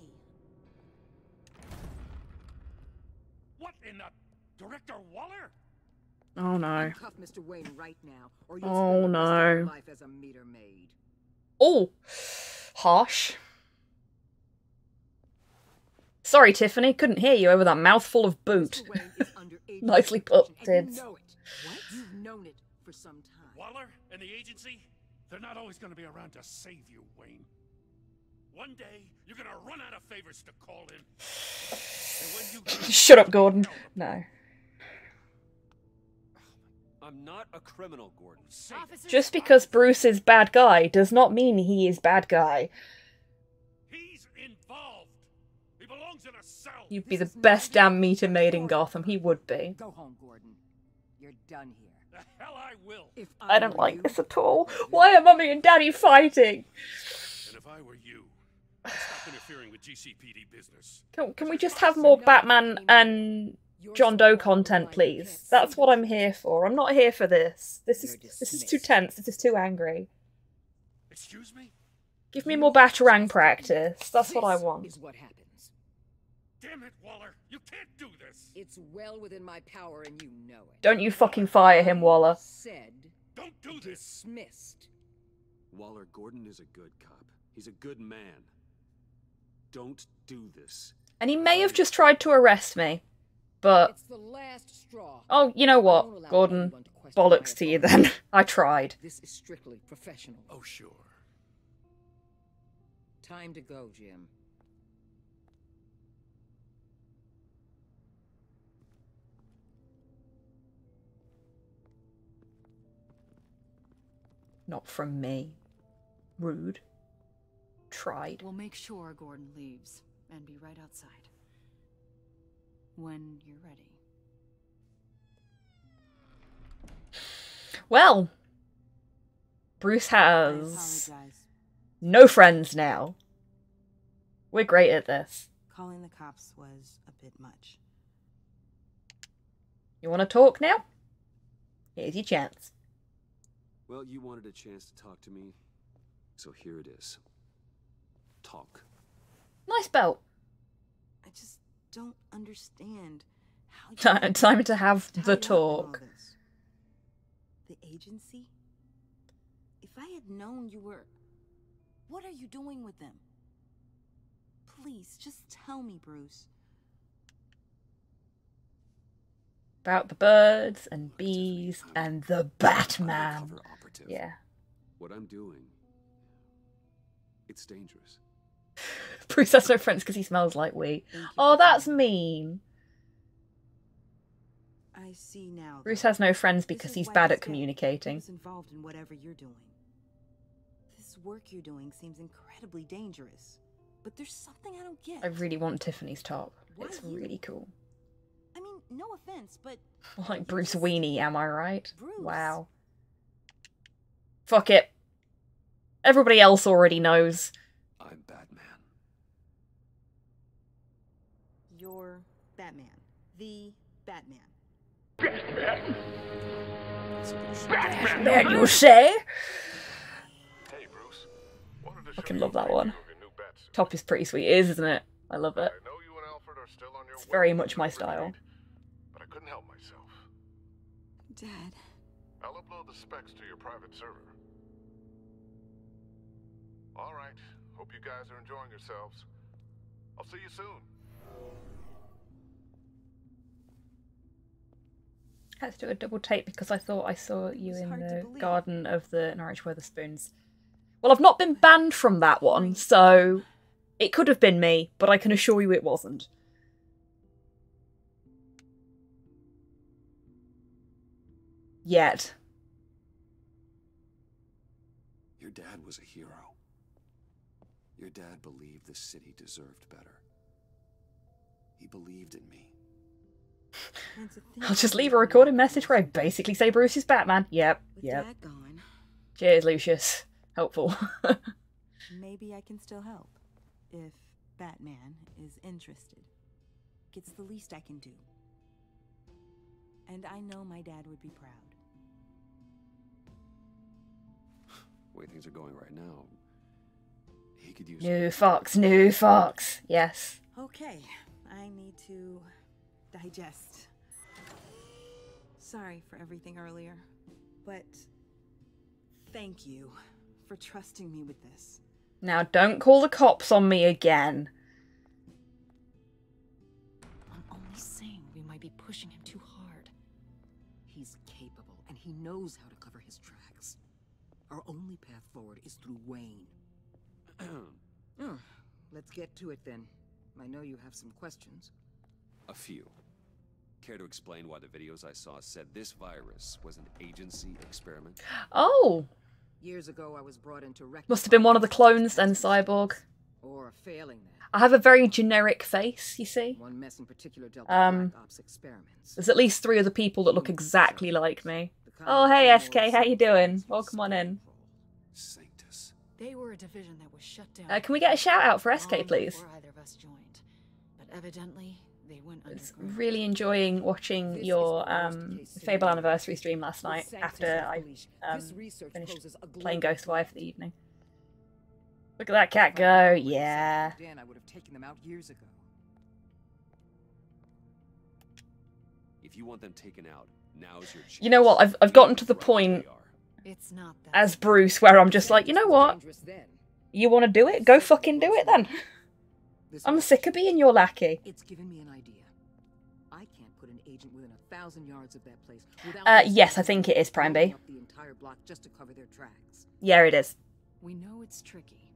What in the... Director Waller? Oh no. Cuff Mr. Wayne right now, or Oh, spend the rest of no. your life as a meter maid. Oh, harsh. Sorry, Tiffany, couldn't hear you over that mouthful of boot. Mr. Wayne is under age Nicely put, and Tids. you know it. What? You've known it for some time. Waller and the agency? They're not always gonna be around to save you, Wayne. One day, you're gonna run out of favors to call in. And when you... Shut up, Gordon. No. I'm not a criminal, Gordon. Just because Bruce is bad guy does not mean he is bad guy. He's involved. He belongs in a cell. You'd be the best damn meter maid in Gotham. He would be. Go home, Gordon. You're done here. The hell I will. If I don't like this at all. Why are Mummy and Daddy fighting? And if I were you, I'd stop interfering with GCPD business. Can we just have more Batman and John Doe content, please? That's what I'm here for. I'm not here for this. This is too tense. This is too angry. Excuse me? Give me more Batarang practice. That's what I want. Is what happens. Damn it, Waller. You can't do this. It's well within my power and you know it. Don't you fucking fire him, Waller. Said. Don't do this. Dismissed. Waller, Gordon is a good cop. He's a good man. Don't do this. And he may have just tried to arrest me. But... It's the last straw. Oh, you know what, Gordon? Bollocks to you then. I tried. This is strictly professional. Oh, sure. Time to go, Jim. Not from me. Rude. Tried. We'll make sure Gordon leaves and be right outside. When you're ready. Well, Bruce has no friends now. We're great at this. Calling the cops was a bit much. You want to talk now? Here's your chance. Well, you wanted a chance to talk to me, so here it is. Talk. Nice belt. I just don't understand how Time to have the talk. The agency? If I had known you were... What are you doing with them? Please, just tell me, Bruce. About the birds and bees and the Batman. Yeah. What I'm doing, it's dangerous. Bruce has no friends because he smells like wheat. Oh, that's mean. I see now. Bruce has no friends because he's bad at communicating. Involved in whatever you're doing. This work you're doing seems incredibly dangerous. But there's something I don't get. I really want Tiffany's top. It's really cool. I mean, no offense, but... Like Bruce Weenie, am I right? Bruce. Wow. Fuck it. Everybody else already knows. I'm Batman. You're Batman. The Batman. Batman! Batman, you say? Hey, Bruce. I fucking love that one. Top is pretty sweet, isn't it? I love it. It's very much my style. But I couldn't help myself. Dad. I'll upload the specs to your private server. All right. Hope you guys are enjoying yourselves. I'll see you soon. I had to do a double take because I thought I saw you in the garden of the Norwich Weatherspoons. Well, I've not been banned from that one, so it could have been me, but I can assure you it wasn't. Yet. Your dad was a hero. Your dad believed the city deserved better. He believed in me. I'll just leave a recorded message where I basically say Bruce is Batman. Yep, yep. Dad gone. Cheers, Lucius. Helpful. Maybe I can still help. If Batman is interested. It's the least I can do. And I know my dad would be proud. The way things are going right now, he could use... New Fox, new Fox. Yes. Okay, I need to digest. Sorry for everything earlier, but thank you for trusting me with this. Now don't call the cops on me again. I'm only saying we might be pushing him too hard. He's capable, and he knows how to cover his tracks. Our only path forward is through Wayne. Let's get to it then. I know you have some questions. A few. Care to explain why the videos I saw said this virus was an agency experiment? Oh. Years ago, I was brought into Must have been one of the clones then, Cyborg. Or failing that. I have a very generic face, you see. One mess in particular dealt with black ops experiments. There's at least 3 other people that look exactly like me. Oh, hey SK, how you doing? Welcome on in. They were a division that was shut down. Can we get a shout out for SK, please? Before either of us joined. But evidently, they went Really enjoying watching your Fable anniversary stream last night after I finished playing Ghostwire for the evening. Look at that cat go, yeah. I would have taken them out years ago. If you want them taken out, now's your chance. You know what? I've gotten to the point it's not that as Bruce where I'm just like, you know what? You want to do it? Go fucking do it then. I'm sick of being your lackey. It's given me an idea. I can't put an agent within 1,000 yards of that place yes, I think it is Prime B. The entire block just to cover their tracks. Yeah, it is. We know it's tricky,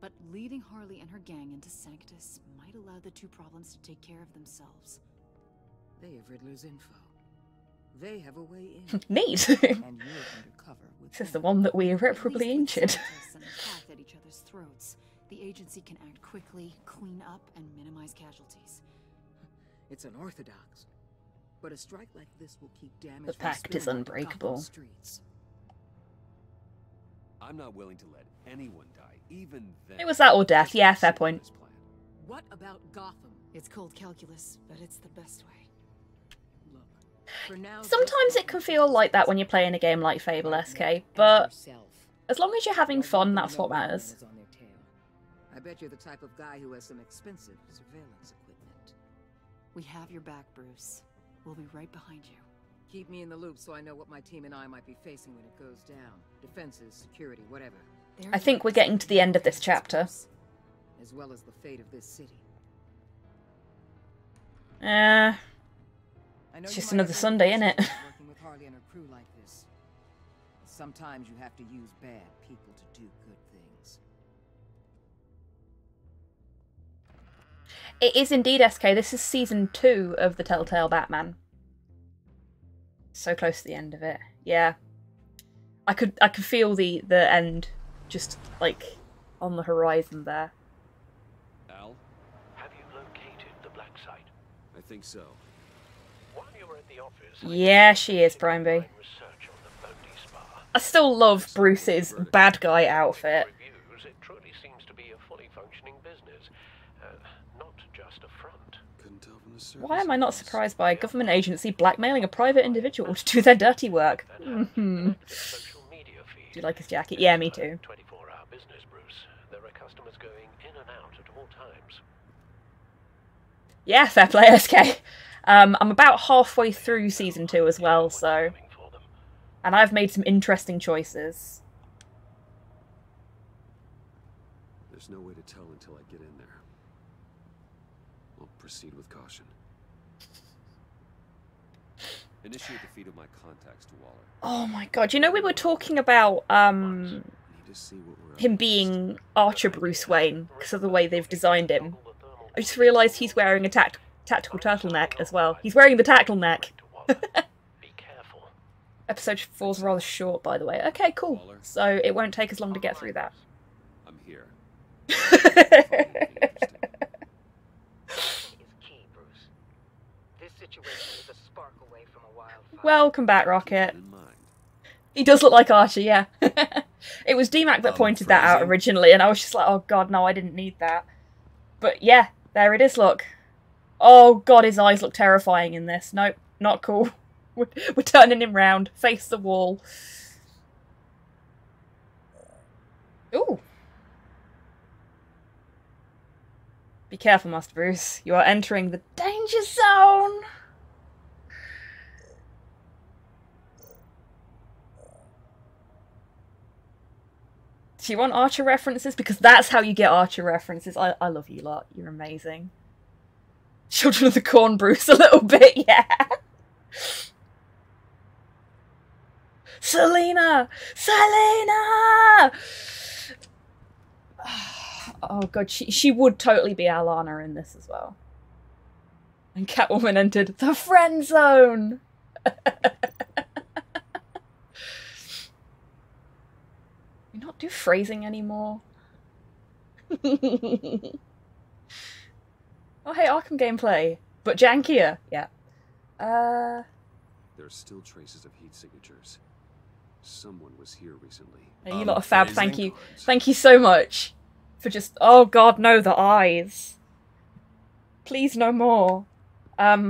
but leading Harley and her gang into Sanctus might allow the two problems to take care of themselves. They have Riddler's info. They have a way in. Neat. And you're undercover with This is the one that we irreparably injured. Scientists and path at each other's throats. The agency can act quickly, clean up, and minimize casualties. It's unorthodox, but a strike like this will keep damage. The pact is unbreakable. Streets. I'm not willing to let anyone die, even then. It was that or death. Yeah, fair point. What about Gotham? It's cold calculus, but it's the best way. For now, Sometimes it can feel like that when you're playing a game like Fable SK, but as long as you're having fun, that's what matters. I bet you're the type of guy who has some expensive surveillance equipment. We have your back, Bruce. We'll be right behind you. Keep me in the loop so I know what my team and I might be facing when it goes down. Defenses, security, whatever. I think we're getting to the end of this chapter. As well as the fate of this city. It's just another Sunday, innit? Working with Harley and her crew like this. Sometimes you have to use bad people to do good things. It is indeed SK. This is season 2 of the Telltale Batman. So close to the end of it. Yeah. I could feel the end just like on the horizon there. Al? Have you located the black site? I think so. While you were at the office, Yeah, she is, Prime B. I still love Bruce's bad guy outfit. reviews, it truly seems to be a fully functioning business, not just a front. Couldn't tell from the surface. Why am I not surprised by a government agency blackmailing a private individual to do their dirty work? Do you like his jacket? Yeah, me too. 24-hour business, Bruce. There are customers going in and out at all times. Yeah, fair play, SK. I'm about halfway through season 2 as well, so... And I've made some interesting choices. There's no way to tell until I get in there. I'll proceed with caution. Initiate the feed of my contacts to Waller. Oh my god, you know we were talking about him being Archer Bruce Wayne because of the way they've designed him. I just realised he's wearing a tactical turtleneck as well. He's wearing the turtleneck. Episode 4's rather short, by the way. Okay, cool. So it won't take as long to get through that. I'm here. Welcome back, Rocket. He does look like Archer, yeah. It was DMAC that pointed that out originally, and I was just like, oh god, no, I didn't need that. But yeah, there it is, look. Oh god, his eyes look terrifying in this. Nope, not cool. We're turning him round. Face the wall. Ooh. Be careful, Master Bruce. You are entering the danger zone. Do you want Archer references? Because that's how you get Archer references. I love you lot. You're amazing. Children of the Corn, Bruce, a little bit, yeah. Selena! Selena! Oh god, she would totally be Alana in this as well. And Catwoman entered the friend zone! You not do phrasing anymore? Oh hey, Arkham gameplay. But jankier, yeah. There are still traces of heat signatures. Someone was here recently. You lot are fab, thank you. Thank you so much. For just... Oh god, no, the eyes. Please, no more. That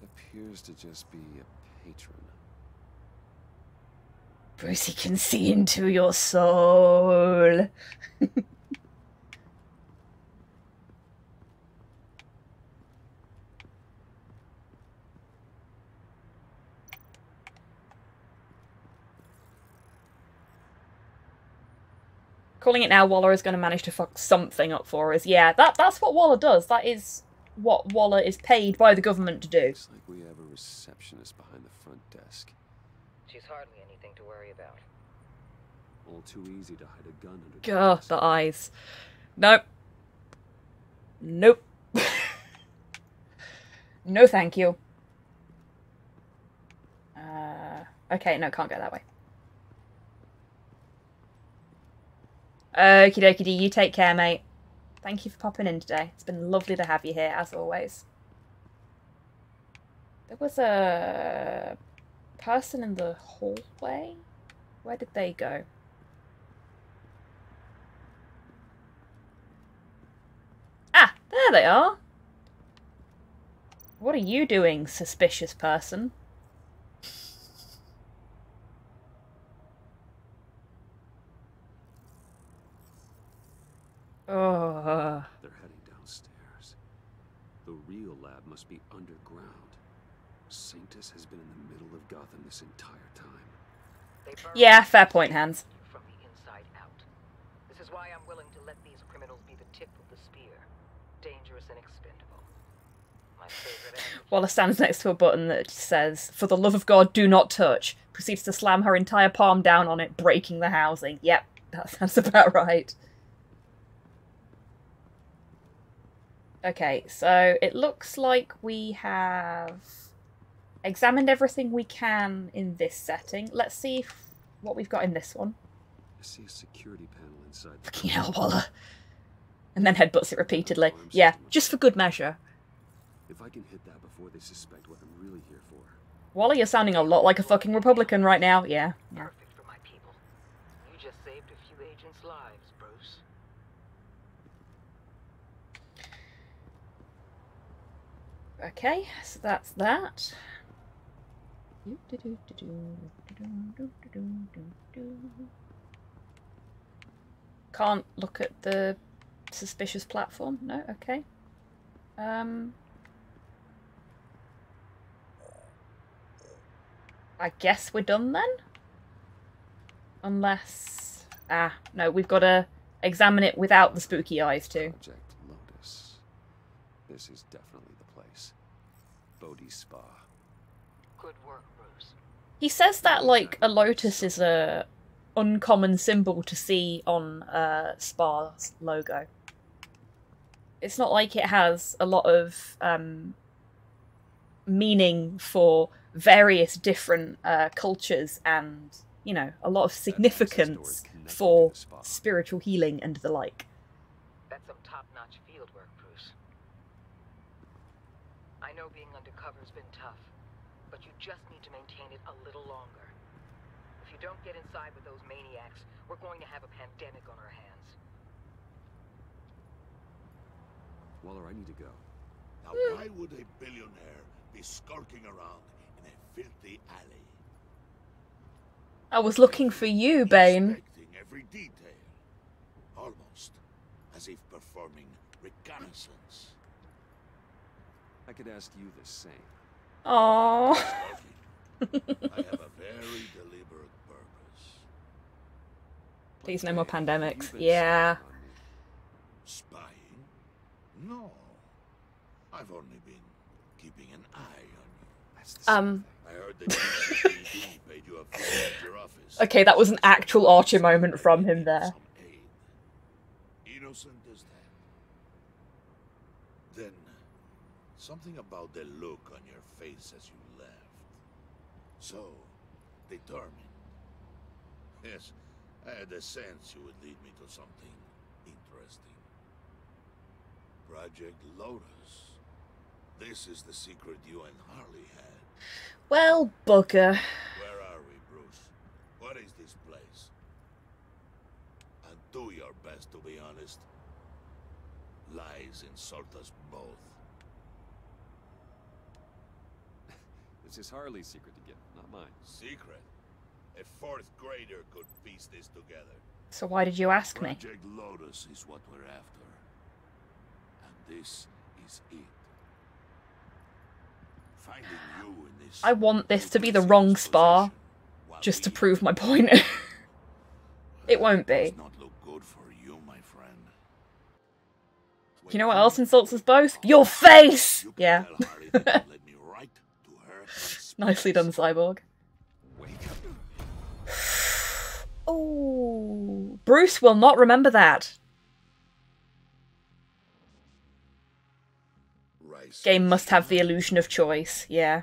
appears to just be a patron. Brucey can see into your soul. Calling it now, Waller is going to manage to fuck something up for us. Yeah, that's what Waller does. That is what Waller is paid by the government to do. Looks like we have a receptionist behind the front desk. She's hardly anything to worry about. All too easy to hide a gun under. God, the eyes. Nope. Nope. No, thank you. Okay, no, can't go that way. Okie dokie, you take care, mate. Thank you for popping in today. It's been lovely to have you here, as always. There was a person in the hallway. Where did they go? Ah, there they are. What are you doing, suspicious person? Oh. They're heading downstairs. The real lab must be underground. Sanctus has been in the middle of Gotham this entire time. Yeah, fair point, Hans. From the inside out. This is why I'm willing to let these criminals be the tip of the spear. Dangerous and expendable. My favorite attitude. Wallace stands next to a button that says, "For the love of God, do not touch." Proceeds to slam her entire palm down on it, breaking the housing. Yep, that sounds about right. Okay, so it looks like we have examined everything we can in this setting. Let's see what we've got in this one. I see a security panel inside. Fucking hell, Waller. And then headbutts it repeatedly. Yeah, just for good measure. If I can hit that before they suspect what I'm really here for. Waller, you're sounding a lot like a fucking Republican right now. Yeah. Perfect for my people. You just saved a few agents' lives, Bruce. Okay, so that's that. Can't look at the suspicious platform. No, okay. I guess we're done then? Unless... Ah, no, we've got to examine it without the spooky eyes too. Project Lotus. This is definitely the place. Bodhi's Spa. Good work, Bruce. He says that like a lotus is a uncommon symbol to see on Spa's logo. It's not like it has a lot of meaning for various different cultures and, you know, a lot of significance for spiritual healing and the like. That's some top-notch field work, Bruce. I know being undercover's been tough, but you just need to maintain it a little longer. If you don't get inside with those maniacs, we're going to have a pandemic on our hands. Waller, I need to go. Now, why would a billionaire be skulking around in a filthy alley? I was looking for you, Bane. Inspecting every detail. Almost as if performing reconnaissance. I could ask you the same. Aww. I have a very deliberate purpose. Please, no more pandemics. Yeah. Spying? No. I've only been keeping an eye on you. That's the I heard that GCPD paid you a visit at your office. Okay, that was an actual Archer moment from him there. Innocent as that. Then, something about the look on your face as you left. So, determined. Yes, I had a sense you would lead me to something interesting. Project Lotus. This is the secret you and Harley had. Well, bugger. Where are we, Bruce? What is this place? And do your best to be honest. Lies insult us both. This is Harley's secret to get, not mine. Secret? A fourth grader could piece this together. So why did you ask me? Project Lotus is what we're after. And this is it. Finding you in this... I want this to be the wrong Spa, just to prove my point. It won't be. Does not look good for you, my friend. You know what else insults us both? Your face! Yeah. Nicely done, Cyborg. Oh, Bruce will not remember that. Game must have the illusion of choice, yeah.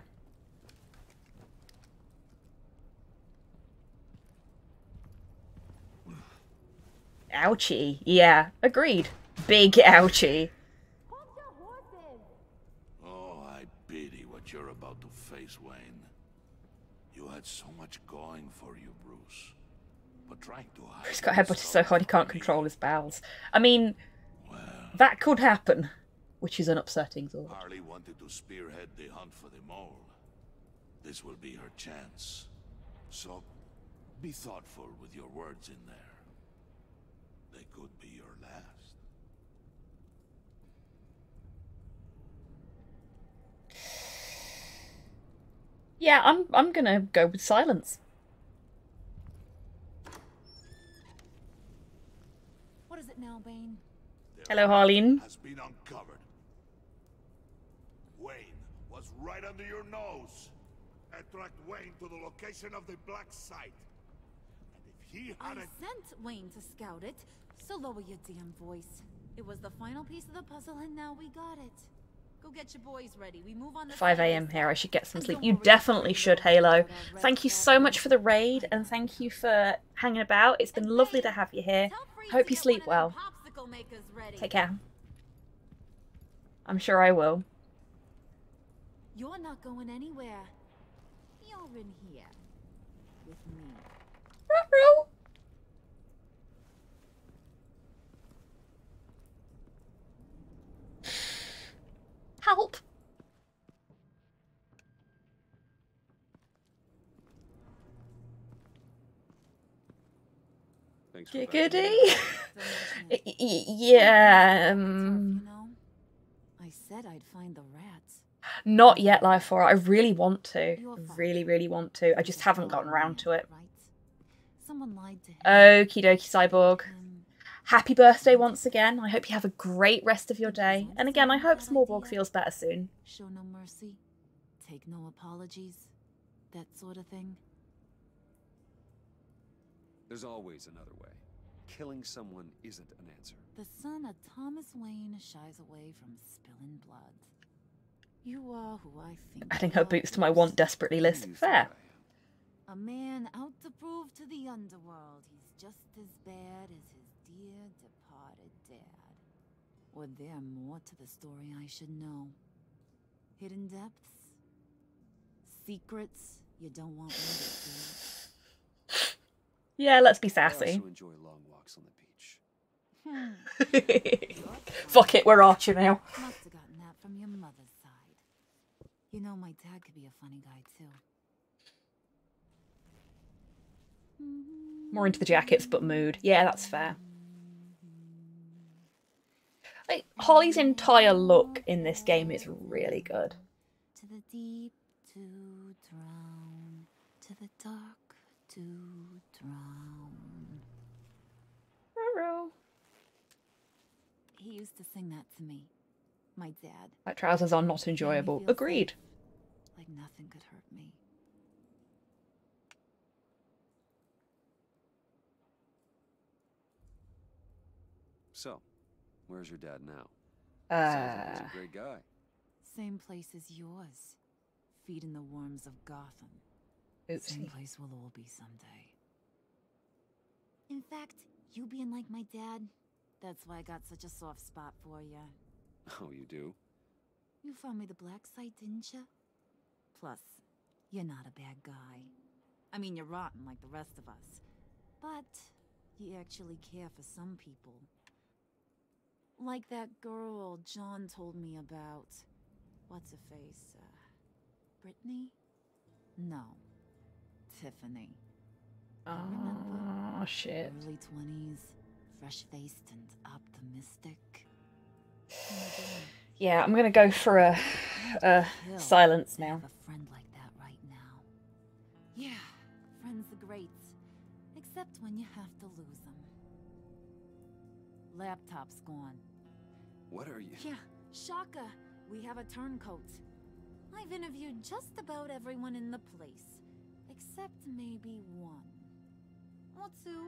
Ouchie, yeah, agreed. Big ouchie. Oh, I pity what you're about to face, Wayne. You had so much going for you, Bruce. But trying to hide... Bruce got headbutted so hard he can't control his bowels. I mean, that could happen, which is an upsetting thought. Harley wanted to spearhead the hunt for the mole. This will be her chance. So, be thoughtful with your words in there. They could be your last. Yeah, I'm gonna go with silence. What is it now, Bane? Hello, Harleen. Has been uncovered. Wayne was right under your nose. Attract Wayne to the location of the black site. And if he I hadn't... sent Wayne to scout it, so lower your damn voice. It was the final piece of the puzzle, and now we got it. Go get your boys ready. We move on to 5 AM here, I should get some sleep. You definitely should, Halo. Thank you so much for the raid, and thank you for hanging about. It's been lovely to have you here. Hope you sleep well. Take care. I'm sure I will. You're not going anywhere. You're in here. With me. Ruh-roh. Help! Thanks for Giggity? Yeah. I said I'd find the rats. Not yet, Life 4. I really want to. Really, really want to. I just haven't gotten around to it. Someone lied to him. Okie dokie, Cyborg. Happy birthday once again. I hope you have a great rest of your day. And again, I hope Smallborg feels better soon. Show no mercy. Take no apologies. That sort of thing. There's always another way. Killing someone isn't an answer. The son of Thomas Wayne shies away from spilling blood. You are who I think. Adding her boots to my want desperately list. Fair. A man out to prove to the underworld he's just as bad as his dear departed dad. Or there more to the story I should know? Hidden depths? Secrets you don't want me to see? Yeah, let's be I sassy. also enjoy long walks on the beach. Fuck it, we're Archer now. Must have gotten that from your mother's side. You know, my dad could be a funny guy, too. More into the jackets, but mood. Yeah, that's fair. Like, Holly's entire look in this game is really good. To the deep to drown, to the dark to drown. Ruh-roh. He used to sing that to me, my dad. Like, trousers are not enjoyable. Agreed. Like nothing could hurt me. So, where's your dad now? Sounds like he's a great guy. Same place as yours. Feeding the worms of Gotham. Oopsie. Same place we'll all be someday. In fact, you being like my dad, that's why I got such a soft spot for you. Oh, you do? You found me the black site, didn't you? Plus, you're not a bad guy. I mean, you're rotten like the rest of us. But you actually care for some people. Like that girl John told me about. What's her face? Brittany? No. Tiffany. Oh, shit. Early 20s, fresh-faced and optimistic. Yeah, I'm gonna go for a silence now. Have a friend like that right now. Yeah, friends are great. Except when you have to lose them. Laptop's gone. What are you? Yeah, shocker. We have a turncoat. I've interviewed just about everyone in the place. Except maybe one. Or two.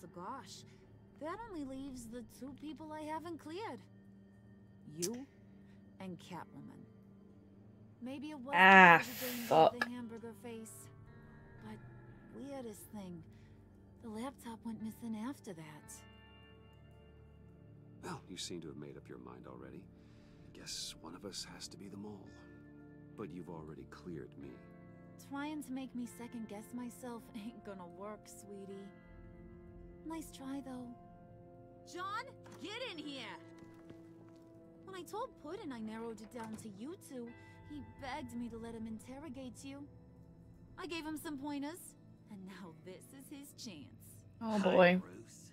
So gosh, that only leaves the two people I haven't cleared. You and Catwoman. Maybe it was fuck. the hamburger face. But weirdest thing, the laptop went missing after that. Well, you seem to have made up your mind already. I guess one of us has to be the mole. But you've already cleared me. Trying to make me second guess myself ain't gonna work, sweetie. Nice try, though. John, get in here! When I told Puddin' I narrowed it down to you two, he begged me to let him interrogate you. I gave him some pointers, and now this is his chance. Oh boy. Hi, Bruce.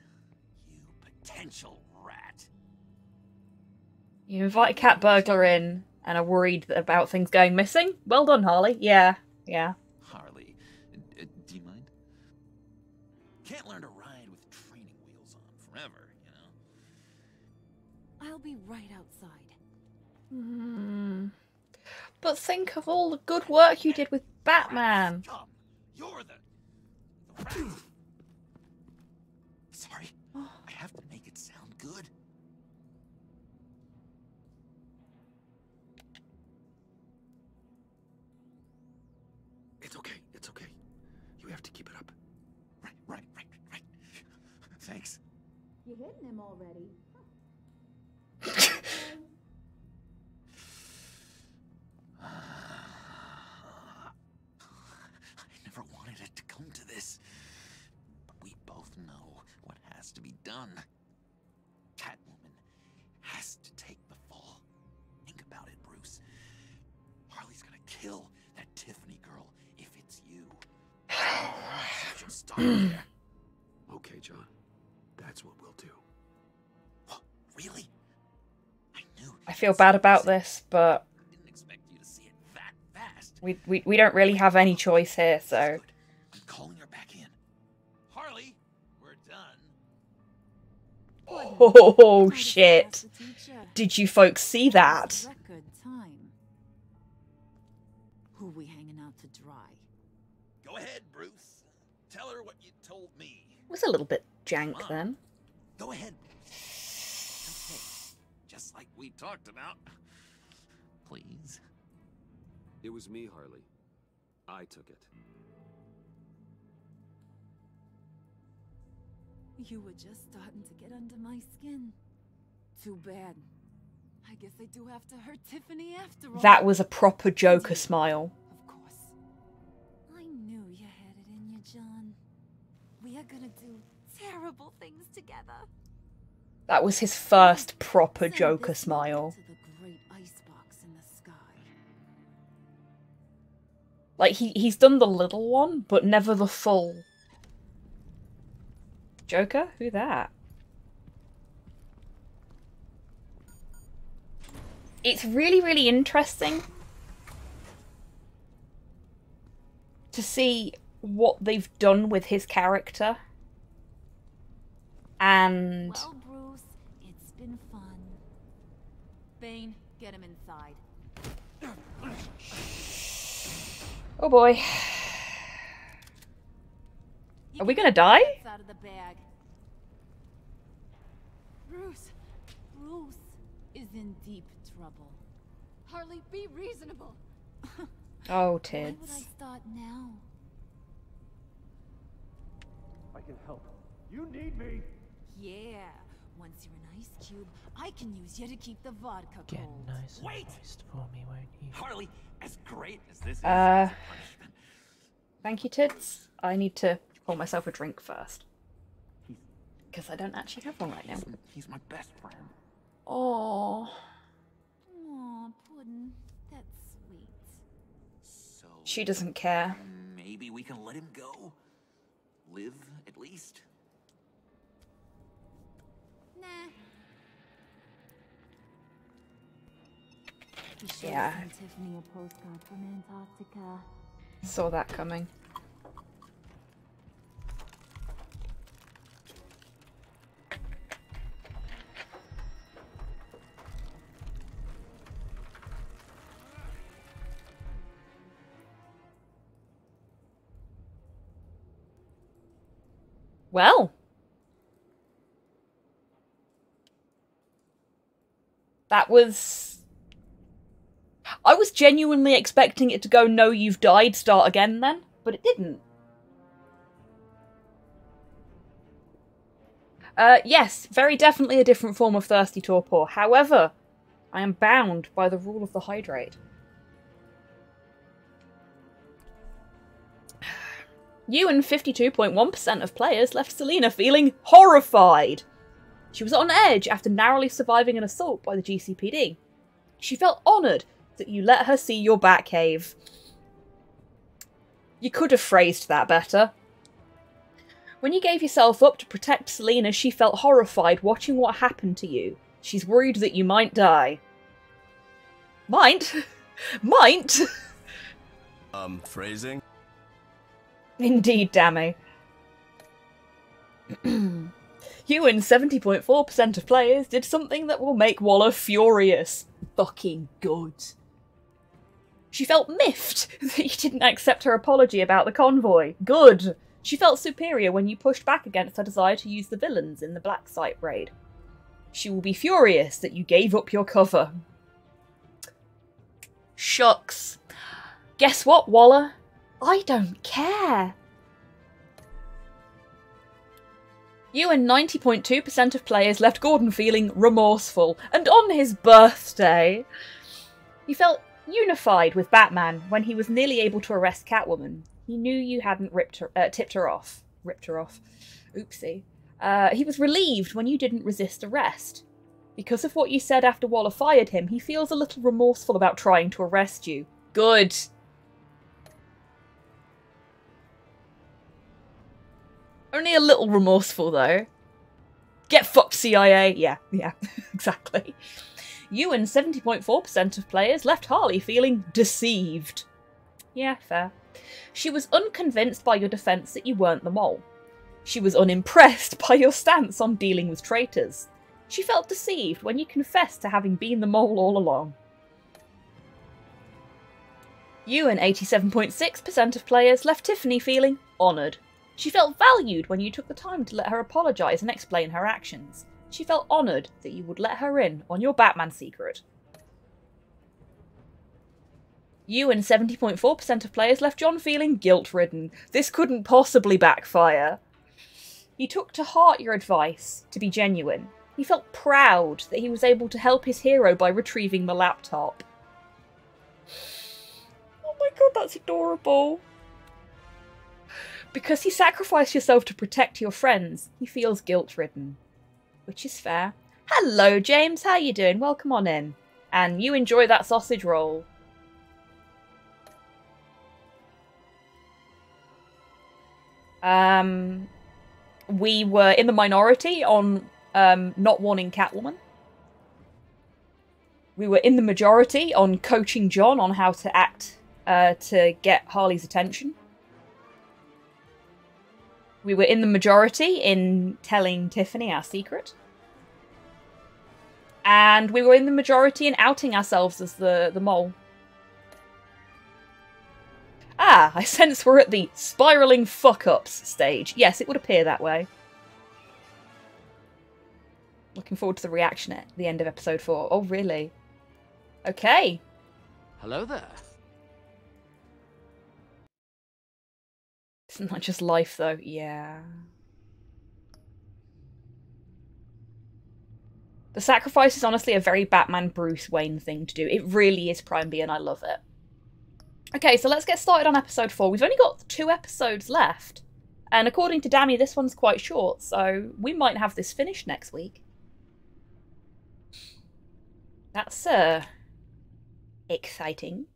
You potential rat. You invite a cat burglar in and are worried about things going missing? Well done, Harley. Yeah. Harley, do you mind? Can't learn to ride with training wheels on forever, you know? I'll be right outside. But think of all the good work you did with Batman. Come, you're the rat. Sorry, I have to make it sound good. It's okay. You have to keep it up. Right. Thanks. You hitting him already? I never wanted it to come to this. But we both know what has to be done. Catwoman has to take the fall. Think about it, Bruce. Harley's gonna kill that Tiffany girl if it's you. She'll stop there. Okay, John. That's what we'll do. What? Really? I feel bad about this, but Didn't expect you to see it that fast. we don't really have any choice here, so. I'm calling her back in. Harley, we're done. Oh shit. Did you folks see that? Record time. Who we hanging out to dry? Go ahead, Bruce. Tell her what you told me. It was a little bit jank then. Go ahead, Bruce. Okay. Just like we talked about. Please. It was me, Harley. I took it. You were just starting to get under my skin. Too bad. I guess I do have to hurt Tiffany after all. That was a proper Joker smile. Of course. I knew you had it in you, John. We are gonna do terrible things together. That was his first proper Joker smile. To the great icebox in the sky. Like, he's done the little one, but never the full. Joker? Who that? It's really, really interesting to see what they've done with his character. And... Well, Bruce, it's been fun. Bane, get him inside. oh boy. Are we gonna die? Out of the bag. Bruce is in deep trouble. Harley, be reasonable. Oh, Why would tits. I start now? I can help. You need me. Yeah, once you're an ice cube, I can use you to keep the vodka Get cold. nice and Wait! moist for me, won't you? Harley, as great as this is, Uh, as a punishment, Thank you, tits. I need to pour myself a drink first. Because I don't actually have one right now. he's my best friend. Oh. Aw, Puddin', that's sweet. So She doesn't care. maybe we can let him go. Live, at least. Nah. He should Yeah. have sent Tiffany a postcard from Antarctica. Saw that coming. Well. That was... I was genuinely expecting it to go, no, you've died, start again then, but it didn't. Yes, very definitely a different form of thirsty torpor. However, I am bound by the rule of the hydrate. You and 52.1% of players left Selena feeling horrified. She was on edge after narrowly surviving an assault by the GCPD. She felt honoured that you let her see your Batcave. You could have phrased that better. When you gave yourself up to protect Selena, she felt horrified watching what happened to you. She's worried that you might die. Might? Might? Phrasing? Indeed, Dammy. You and 70.4% of players did something that will make Waller furious. Fucking good. She felt miffed that you didn't accept her apology about the convoy. Good. She felt superior when you pushed back against her desire to use the villains in the Black Site raid. She will be furious that you gave up your cover. Shucks. Guess what, Waller? I don't care. You and 90.2% of players left Gordon feeling remorseful, and on his birthday, he felt unified with Batman when he was nearly able to arrest Catwoman. He knew you hadn't tipped her off. Ripped her off. Oopsie. He was relieved when you didn't resist arrest. Because of what you said after Waller fired him, he feels a little remorseful about trying to arrest you. Good. Only a little remorseful, though. Get fucked, CIA! Yeah, exactly. You and 70.4% of players left Harley feeling deceived. Yeah, fair. She was unconvinced by your defence that you weren't the mole. She was unimpressed by your stance on dealing with traitors. She felt deceived when you confessed to having been the mole all along. You and 87.6% of players left Tiffany feeling honoured. She felt valued when you took the time to let her apologise and explain her actions. She felt honoured that you would let her in on your Batman secret. You and 70.4% of players left John feeling guilt-ridden. This couldn't possibly backfire. He took to heart your advice to be genuine. He felt proud that he was able to help his hero by retrieving the laptop. Oh my god, that's adorable. Because you sacrificed yourself to protect your friends, he feels guilt-ridden. Which is fair. Hello, James. How you doing? Welcome on in. And you enjoy that sausage roll. We were in the minority on not wanting Catwoman. We were in the majority on coaching John on how to act to get Harley's attention. We were in the majority in telling Tiffany our secret. And we were in the majority in outing ourselves as the mole. Ah, I sense we're at the spiralling fuck-ups stage. Yes, it would appear that way. Looking forward to the reaction at the end of episode 4. Oh, really? Okay. Hello there. Isn't that just life, though? Yeah. The sacrifice is honestly a very Batman Bruce Wayne thing to do. It really is Prime B, and I love it. Okay, so let's get started on episode 4. We've only got 2 episodes left. And according to Dammy, this one's quite short, so we might have this finished next week. That's, exciting.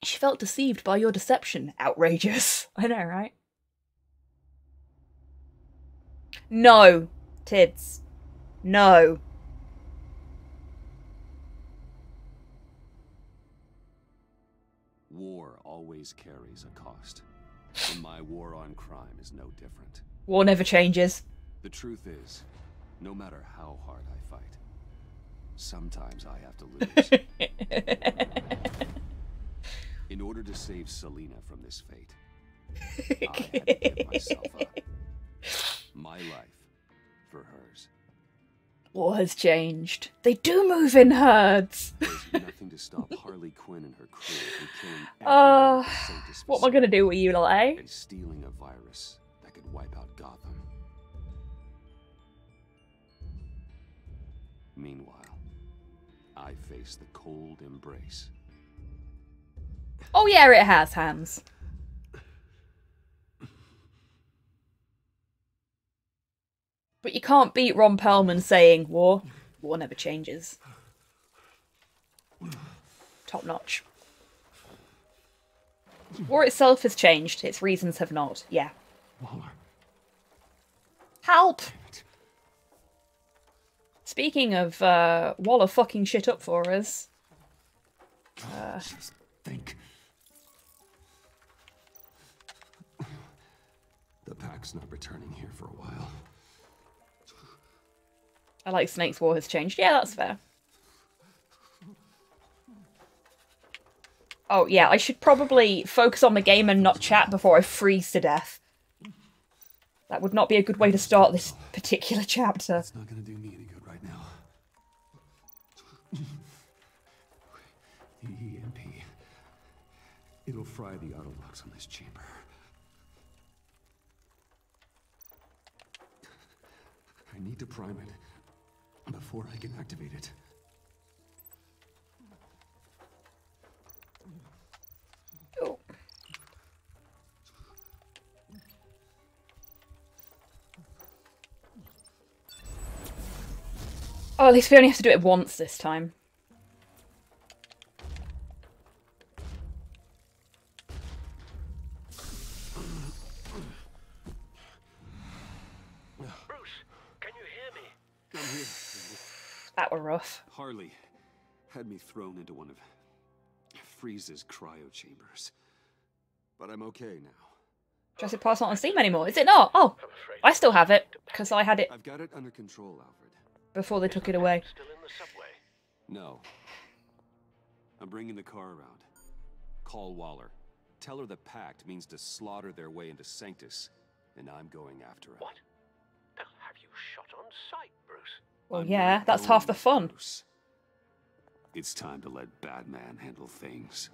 She felt deceived by your deception. Outrageous. I know, right? No, Tids. No. War always carries a cost. And my war on crime is no different. War never changes. The truth is, no matter how hard I fight, sometimes I have to lose. In order to save Selena from this fate, I had to give myself up. My life for hers. What has changed? They do move in herds. There's nothing to stop Harley Quinn and her crew from killing everyone at the Sanctus What am I gonna do with you, little A? and stealing a virus that could wipe out Gotham. Meanwhile, I face the cold embrace. Oh yeah, it has hands. But you can't beat Ron Perlman saying war never changes. Top notch. War itself has changed, its reasons have not. Yeah. Waller. Help! Speaking of Waller fucking shit up for us. Just think. The pack's not returning here for a while. I like Snake's war has changed. Yeah, that's fair. Oh yeah, I should probably focus on the game and not chat before I freeze to death. That would not be a good way to start this particular chapter. It's not gonna do me any good right now. The EMP. It'll fry the auto locks on this chamber. I need to prime it before I can activate it. Oh. Oh, at least we only have to do it once this time. That were rough. Harley had me thrown into one of Freeze's cryo chambers. But I'm okay now. Jurassic Park's not on Steam anymore, is it not? Oh, I still have it, because I had it I've got it under control, Alfred. before they took it away. Still in the subway? No. I'm bringing the car around. Call Waller. Tell her the pact means to slaughter their way into Sanctus, and I'm going after him. What? They'll have you shot on sight, Bruce. Well, yeah, that's half the fun. It's time to let Batman handle things.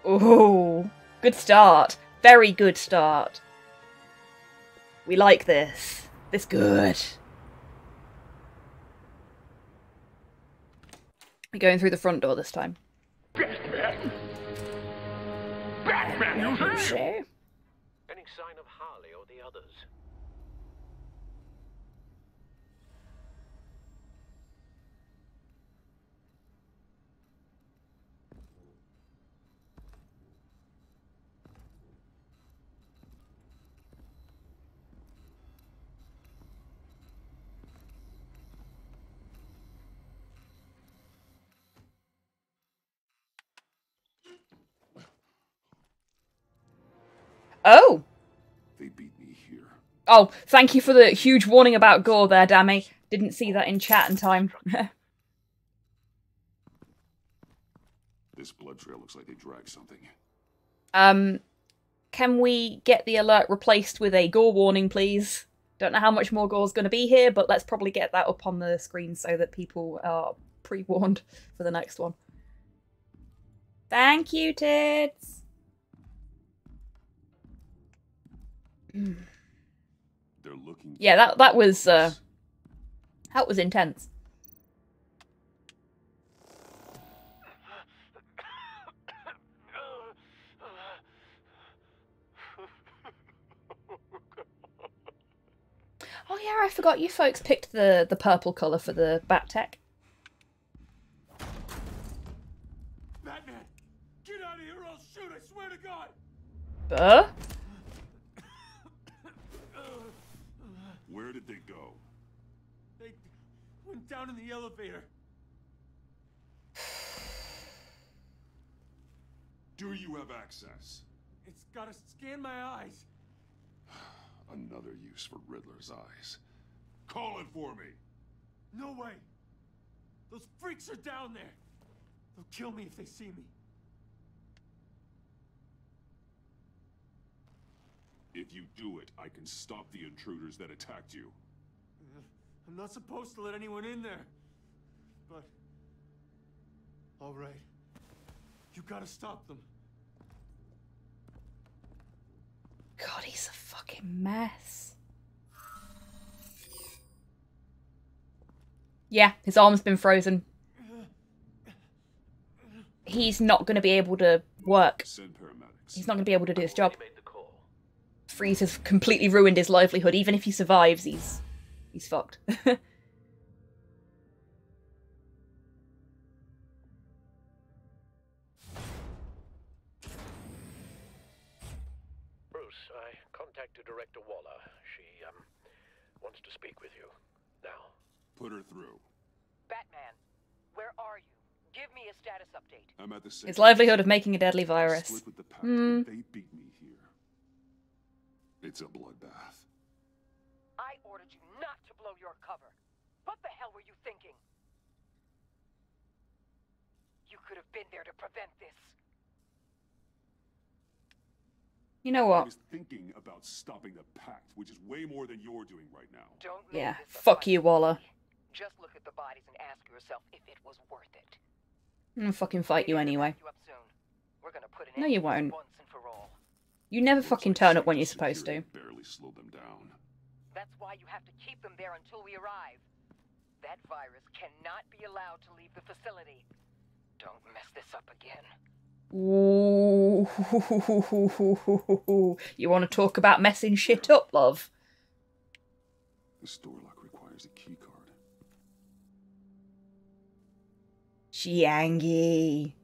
Ooh, good start. Very good start. We like this. This good. We're going through the front door this time. Batman! Batman, you Sure. Any sign of Harley or the others? Oh! They beat me here. Oh, thank you for the huge warning about gore there, Dammy. Didn't see that in chat in time. This blood trail looks like they dragged something. Can we get the alert replaced with a gore warning, please? Don't know how much more gore's going to be here, but let's probably get that up on the screen so that people are pre-warned for the next one. Thank you, tits! They're looking. Yeah, that was intense. Oh yeah, I forgot you folks picked the purple colour for the bat tech. Batman! Get out of here or I'll shoot, I swear to God! Where did they go? They went down in the elevator. Do you have access? It's gotta scan my eyes. Another use for Riddler's eyes. Call it for me. No way. Those freaks are down there. They'll kill me if they see me. If you do it, I can stop the intruders that attacked you. I'm not supposed to let anyone in there. But... all right. You gotta stop them. God, he's a fucking mess. Yeah, his arm's been frozen. He's not going to be able to work. He's not going to be able to do his job. Freeze has completely ruined his livelihood. Even if he survives, he's fucked. Bruce, I contacted Director Waller. She, wants to speak with you. Now. Put her through. Batman, where are you? Give me a status update. I'm at the same His livelihood of making a deadly virus. Split with the pact, but they beat me here. It's a bloodbath. I ordered you not to blow your cover. What the hell were you thinking? You could have been there to prevent this. You know I what? was thinking about stopping the pact, which is way more than you're doing right now. Don't Yeah, fuck you, Waller. just look at the bodies and ask yourself if it was worth it. I'm gonna fucking fight you anyway. We're gonna put an No, end you to this won't. once and for all. You never fucking turn up when you're supposed to. Barely slowed them down. That's why you have to keep them there until we arrive. That virus cannot be allowed to leave the facility. Don't mess this up again. Ooh. You want to talk about messing shit up, love? This door lock requires a key card. She angry.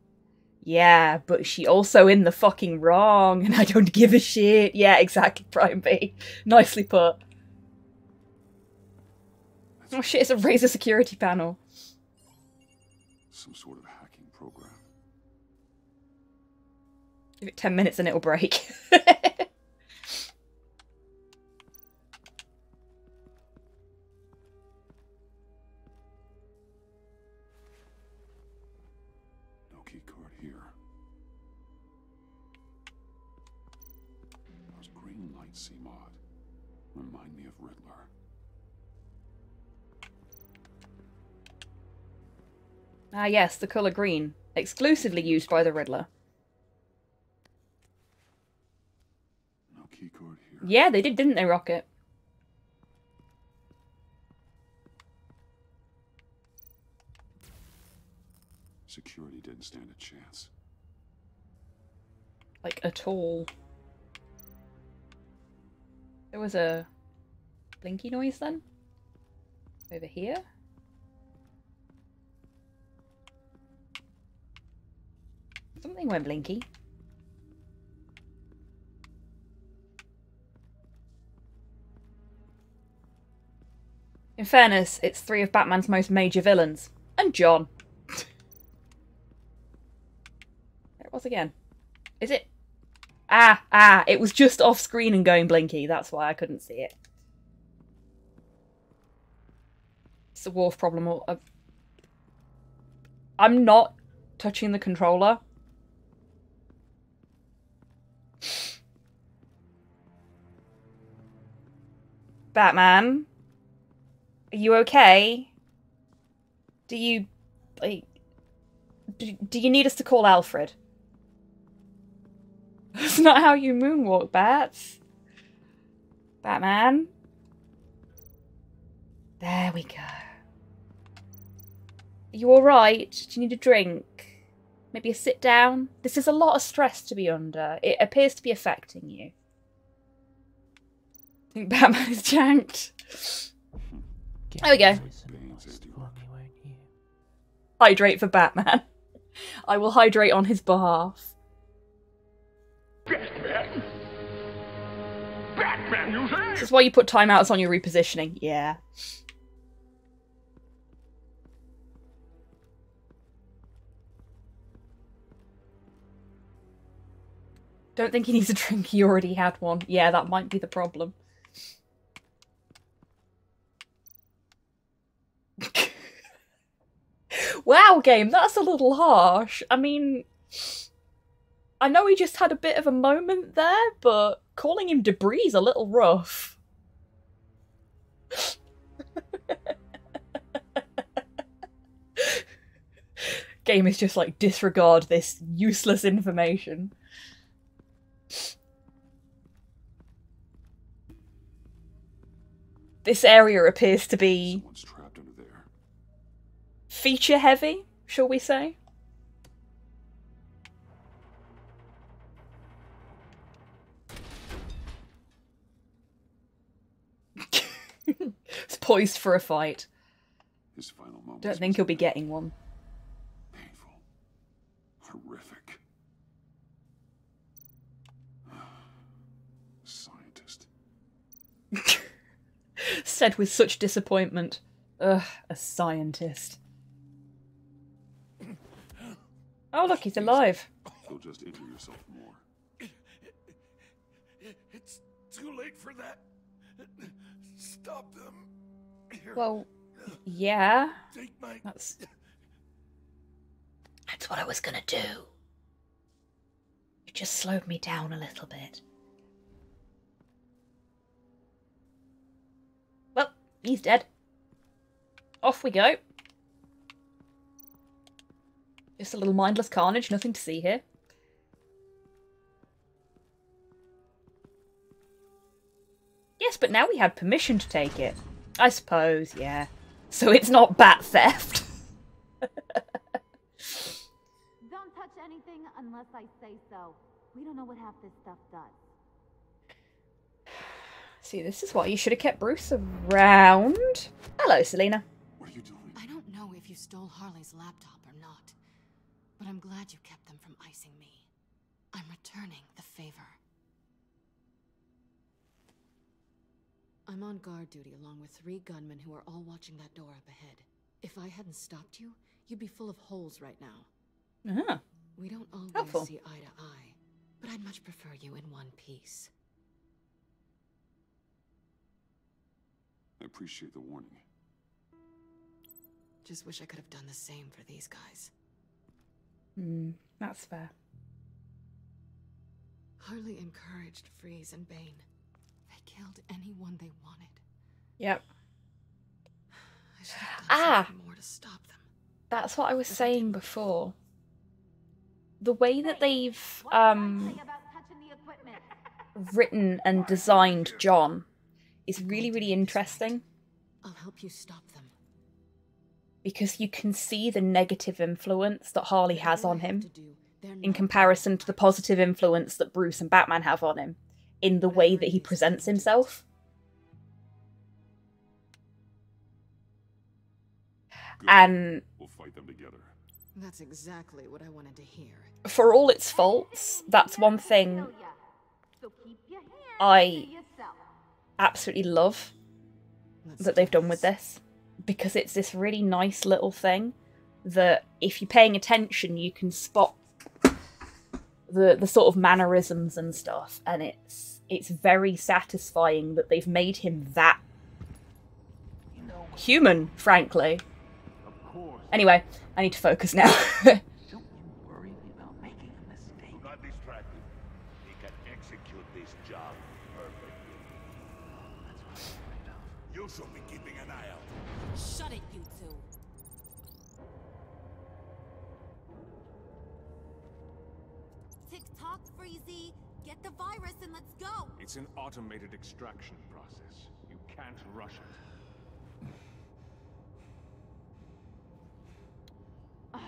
Yeah, but she also in the fucking wrong, and I don't give a shit. Yeah, exactly, Prime B. Nicely put. Oh shit, it's a Razer security panel. Some sort of hacking program. Give it 10 minutes and it'll break. No key card here. Those green lights seem odd. Remind me of Riddler. Ah yes, the colour green. Exclusively used by the Riddler. No key card here. Yeah, they did, didn't they, Rocket? Security didn't stand a chance. Like, at all. There was a blinky noise then? Over here? Something went blinky. In fairness, it's 3 of Batman's most major villains. And John. There it was again. Is it? Ah, it was just off screen and going blinky. That's why I couldn't see it. It's a Worf problem. I'm not touching the controller. Batman? Are you okay? Do you... like... Do you need us to call Alfred? That's not how you moonwalk, Bats. Batman? There we go. Are you alright? Do you need a drink? Maybe a sit down? This is a lot of stress to be under. It appears to be affecting you. I think Batman is janked. There we go. Hydrate for Batman. I will hydrate on his behalf. Batman! Batman, you say? This is why you put timeouts on your repositioning. Yeah. Don't think he needs a drink, he already had one. Yeah, that might be the problem. Wow, game, that's a little harsh. I mean, I know he just had a bit of a moment there, but calling him debris is a little rough. Game is just like, disregard this useless information. This area appears to be trapped under there. feature heavy, shall we say? It's poised for a fight. His final moment. Don't think he'll be getting one. Horrific. Scientist. Said with such disappointment. Ugh, a scientist. Oh look, he's alive. You'll just injure yourself more. It's too late for that. Stop them. Here. Well, yeah. Take my... That's what I was gonna do. You just slowed me down a little bit. Well, he's dead. Off we go. Just a little mindless carnage, nothing to see here. Yes, but now we had permission to take it. I suppose, yeah. So it's not bat theft. Don't touch anything unless I say so. We don't know what half this stuff does. See, this is why you should have kept Bruce around. Hello, Selena. What are you doing? I don't know if you stole Harley's laptop or not, but I'm glad you kept them from icing me. I'm returning the favor. I'm on guard duty along with 3 gunmen who are all watching that door up ahead. If I hadn't stopped you, you'd be full of holes right now. Uh-huh. We don't always Helpful. see eye to eye, but I'd much prefer you in one piece. I appreciate the warning. Just wish I could have done the same for these guys. That's fair. Harley encouraged Freeze and Bane. They killed anyone they wanted. Yep. I should have done something more to stop them. That's what I was saying before. The way that they've written and designed John is really, really interesting. I'll help you stop them. Because you can see the negative influence that Harley has on him in comparison to the positive influence that Bruce and Batman have on him in the way that he presents himself. Good. And we'll fight them together. That's exactly what I wanted to hear. For all its faults, that's one thing I absolutely love that they've done with this. Because it's this really nice little thing that if you're paying attention, you can spot the sort of mannerisms and stuff. And it's very satisfying that they've made him that human, frankly. Anyway, I need to focus now. Do not distract him. He can execute this job perfectly. You should be keeping an eye out. Shut it, you two. Tick-tock, Freezy. Get the virus and let's go. It's an automated extraction process. You can't rush it. I've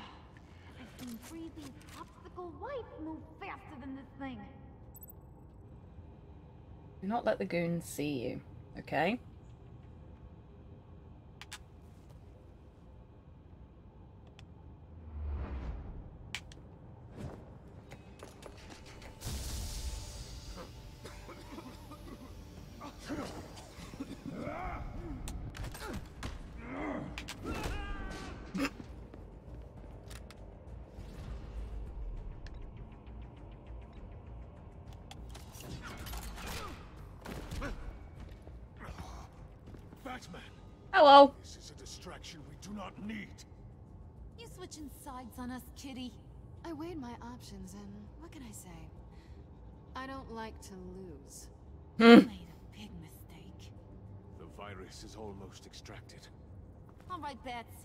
seen Freezy's popsicle wife move faster than this thing. Do not let the goons see you, okay? Batman! Hello. This is a distraction we do not need. You switching sides on us, kitty? I weighed my options and what can I say? I don't like to lose. Made a big mistake. The virus is almost extracted. All right, Bets.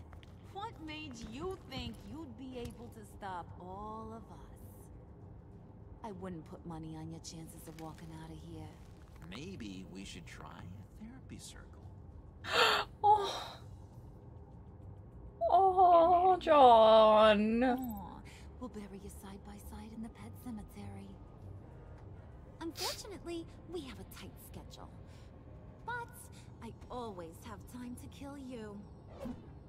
What made you think you'd be able to stop all of us? I wouldn't put money on your chances of walking out of here. Maybe we should try a therapy circle. Oh. Oh, John. Aw, we'll bury you side by side in the pet cemetery. Unfortunately, we have a tight schedule. But I always have time to kill you.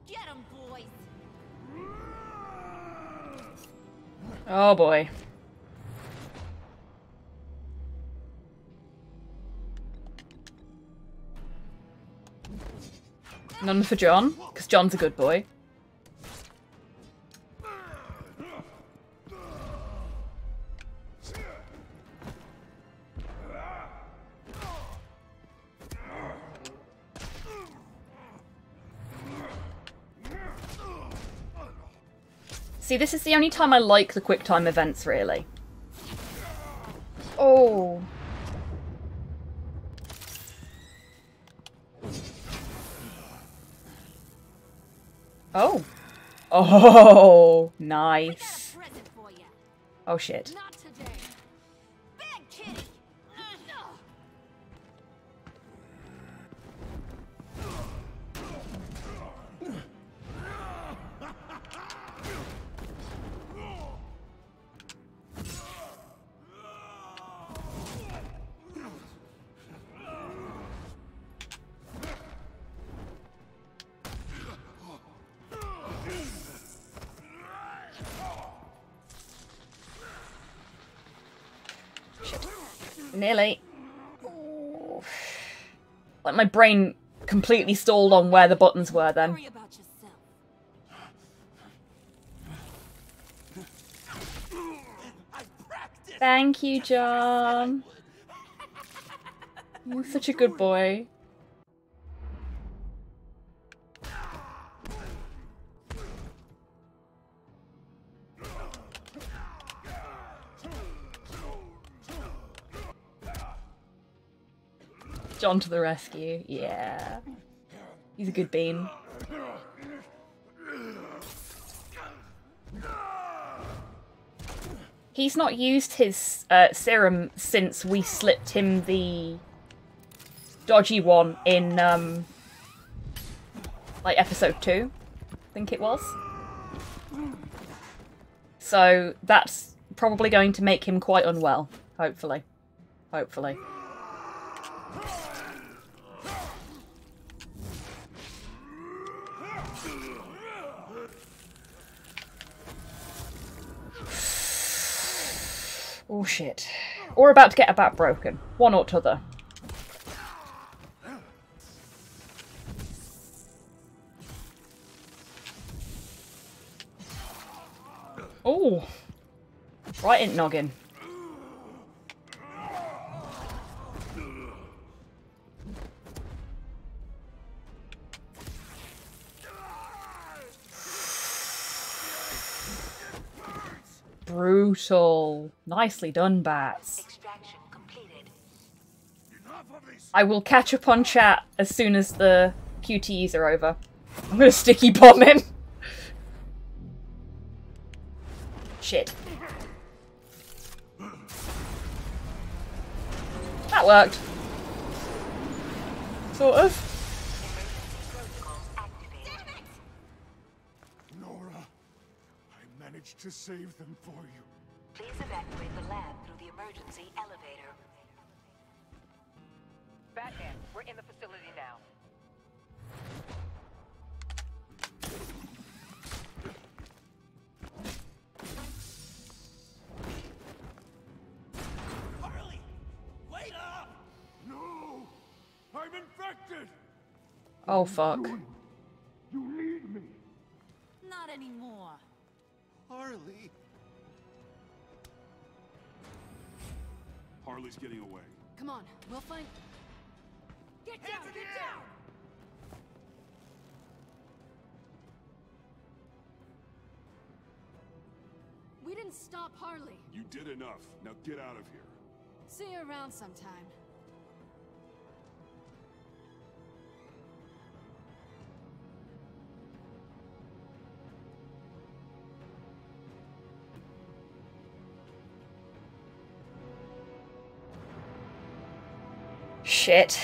Get 'em, boys! Oh boy. None for John, because John's a good boy. See, this is the only time I like the quick time events, really. Oh. Oh. Oh, nice. Oh shit. Nearly. Oh. Like my brain completely stalled on where the buttons were then. Thank you, John. You're such a good boy. John to the rescue. Yeah. He's a good bean. He's not used his serum since we slipped him the dodgy one in like episode 2, I think it was. So that's probably going to make him quite unwell, hopefully. Hopefully. Oh shit. Or about to get a back broken. One or t'other. Oh. Right in noggin. Brutal. Nicely done, Bats. I will catch up on chat as soon as the QTEs are over. I'm gonna sticky bomb him. Shit. That worked. Sort of. To save them for you. Please evacuate the lab through the emergency elevator. Batman, we're in the facility now. Harley! Wait up! No! I'm infected! Oh fuck. You need me. Not anymore. Harley. Harley's getting away. Come on, we'll find... Get down! Get down! We didn't stop Harley. You did enough. Now get out of here. See you around sometime. Shit.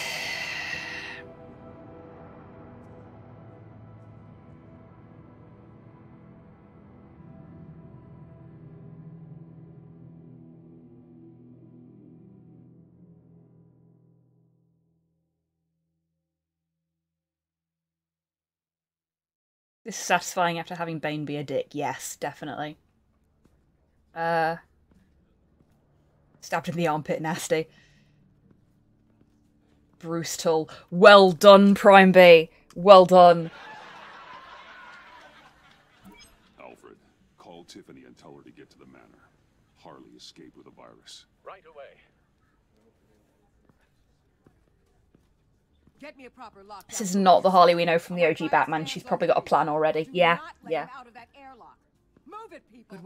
This is satisfying after having Bane be a dick. Yes, definitely. Stabbed in the armpit, nasty. Brutal. Well done, Prime B. Well done. Alfred, call Tiffany and tell her to get to the manor. Harley escaped with a virus. Right away. Get me a proper lock. This is not the Harley we know from the OG Batman. She's probably got a plan already. Yeah, yeah.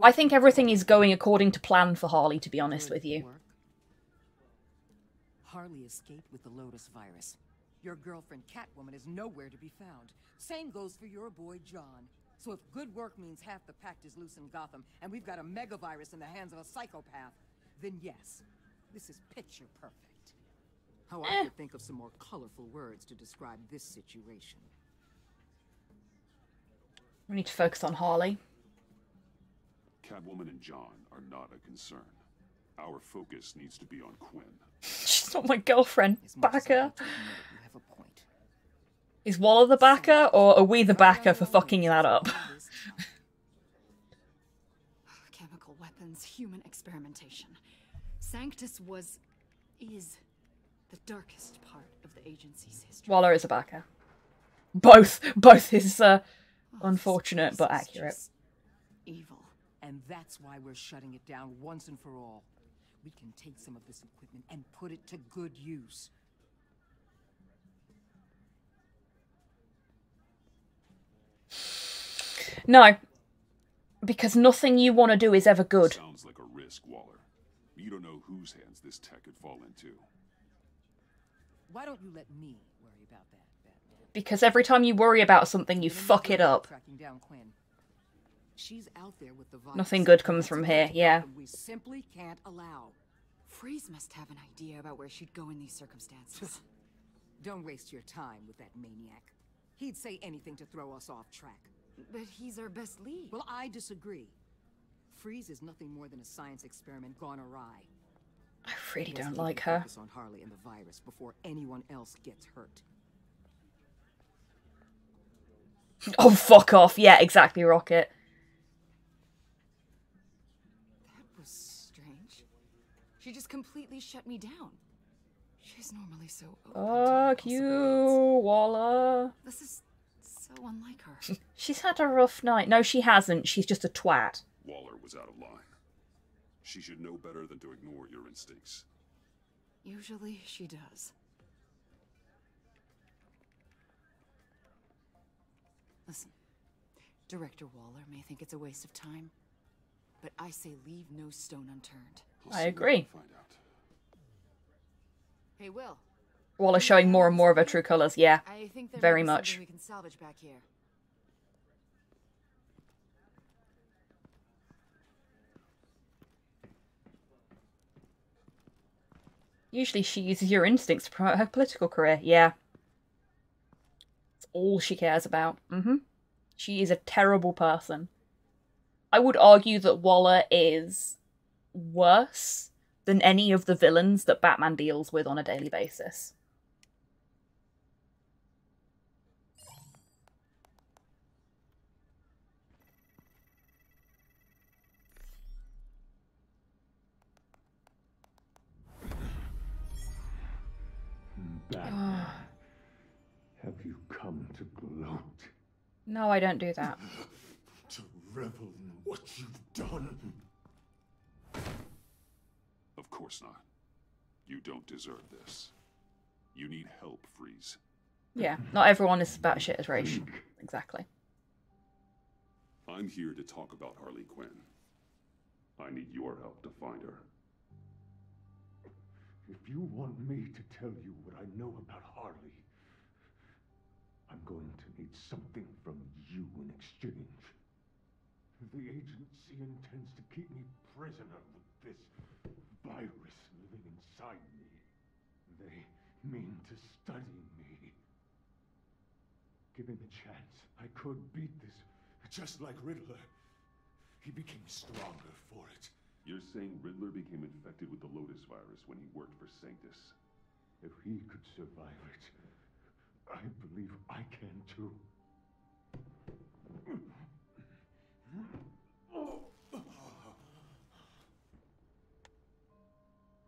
I think everything is going according to plan for Harley, to be honest with you. Harley escaped with the Lotus virus. Your girlfriend Catwoman is nowhere to be found. Same goes for your boy John. So if good work means half the pact is loose in Gotham, and we've got a mega virus in the hands of a psychopath, then yes, this is picture perfect. How I could think of some more colorful words to describe this situation. We need to focus on Harley. Catwoman and John are not a concern. Our focus needs to be on Quinn. She's not my girlfriend. Backer. Is Waller the backer, or are we the backer for fucking that up? Chemical weapons, human experimentation. Sanctus is the darkest part of the agency's history. Waller is a backer. Both is unfortunate but accurate. Evil. And that's why we're shutting it down once and for all. We can take some of this equipment and put it to good use. No. Because nothing you want to do is ever good. Sounds like a risk, Waller. You don't know whose hands this tech could fall into. Why don't you let me worry about that, Batman? Because every time you worry about something, you fuck it up. Tracking down Quinn. She's out there with the virus. Nothing good comes from here, yeah. We simply can't allow. Freeze must have an idea about where she'd go in these circumstances. Don't waste your time with that maniac. He'd say anything to throw us off track. But he's our best lead. Well, I disagree. Freeze is nothing more than a science experiment gone awry. I really don't like her. Focus on Harley and the virus before anyone else gets hurt. Oh, fuck off. Yeah, exactly, Rocket. That was strange. She just completely shut me down. She's normally so open. Fuck you, Waller. This is so unlike her. She's had a rough night. No, she hasn't. She's just a twat. Waller was out of line. She should know better than to ignore your instincts. Usually she does. Listen, Director Waller may think it's a waste of time, but I say leave no stone unturned. I agree. Hey, Will. Waller showing more and more of her true colours, yeah. I think there very may be much. something we can salvage back here. Usually she uses your instincts to promote her political career, yeah. That's all she cares about. She is a terrible person. I would argue that Waller is worse than any of the villains that Batman deals with on a daily basis. Batman, have you come to gloat? No, I don't do that. To revel in what you've done. Of course not. You don't deserve this. You need help, Freeze. Yeah, not everyone is batshit as Raish. Exactly. I'm here to talk about Harley Quinn. I need your help to find her. If you want me to tell you what I know about Harley, I'm going to need something from you in exchange. The agency intends to keep me prisoner with this virus living inside me. They mean to study me. Given a chance, I could beat this, just like Riddler. He became stronger for it. You're saying Riddler became infected with the Lotus virus when he worked for Sanctus? If he could survive it, I believe I can too.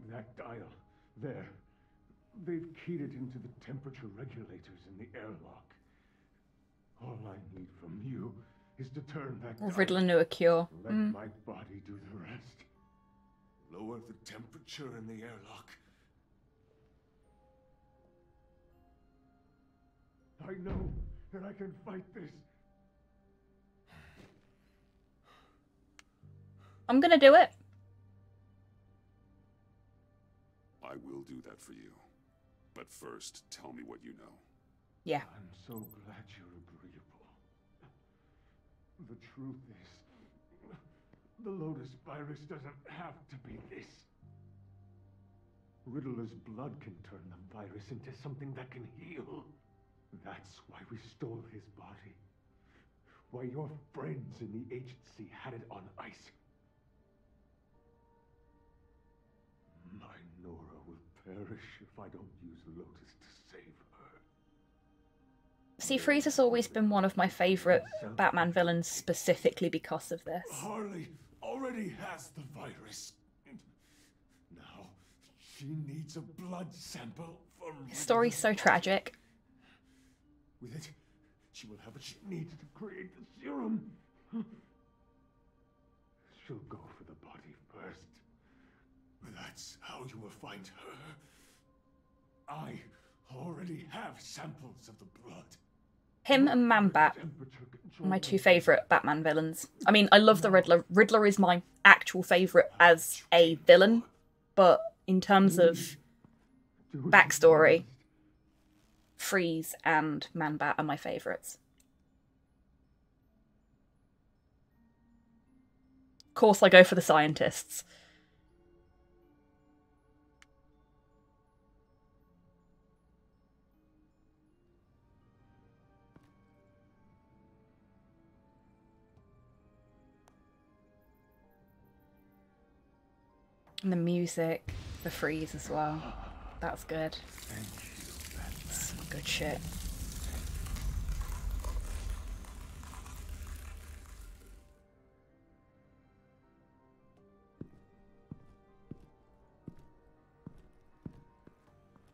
That dial, there. They've keyed it into the temperature regulators in the airlock. All I need from you is to turn that dial. Riddler knew a cure. Let my body do the rest. Lower the temperature in the airlock. I know that I can fight this. I'm gonna do it. I will do that for you. But first, tell me what you know. Yeah. I'm so glad you're agreeable. The truth is, the Lotus virus doesn't have to be this. Riddler's blood can turn the virus into something that can heal. That's why we stole his body. Why your friends in the agency had it on ice. My Nora will perish if I don't use Lotus to save her. See, Freeze has always been one of my favourite Batman villains specifically because of this. Harley already has the virus. Now, she needs a blood sample from His story's so tragic. With it, she will have what she needs to create the serum. She'll go for the body first. That's how you will find her. I already have samples of the blood. Him and Man-Bat are my two favourite Batman villains. I mean, I love the Riddler. Riddler is my actual favourite as a villain, but in terms of backstory, Freeze and Man-Bat are my favourites. Of course, I go for the scientists. And the music for Freeze as well. That's good. Some good shit.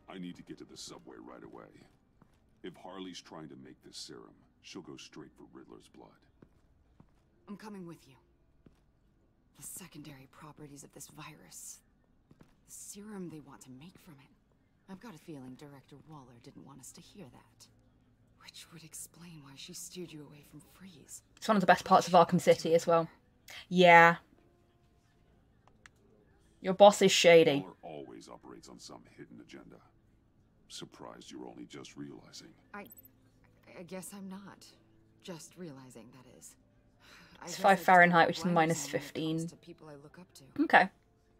I need to get to the subway right away. If Harley's trying to make this serum, she'll go straight for Riddler's blood. I'm coming with you. The secondary properties of this virus. The serum they want to make from it. I've got a feeling Director Waller didn't want us to hear that. Which would explain why she steered you away from Freeze. It's one of the best parts of Arkham City as well. Yeah. Your boss is shady. Waller always operates on some hidden agenda. Surprised you're only just realizing. I guess I'm not. Just realizing, that is. It's 5 Fahrenheit, which is minus 15. Okay.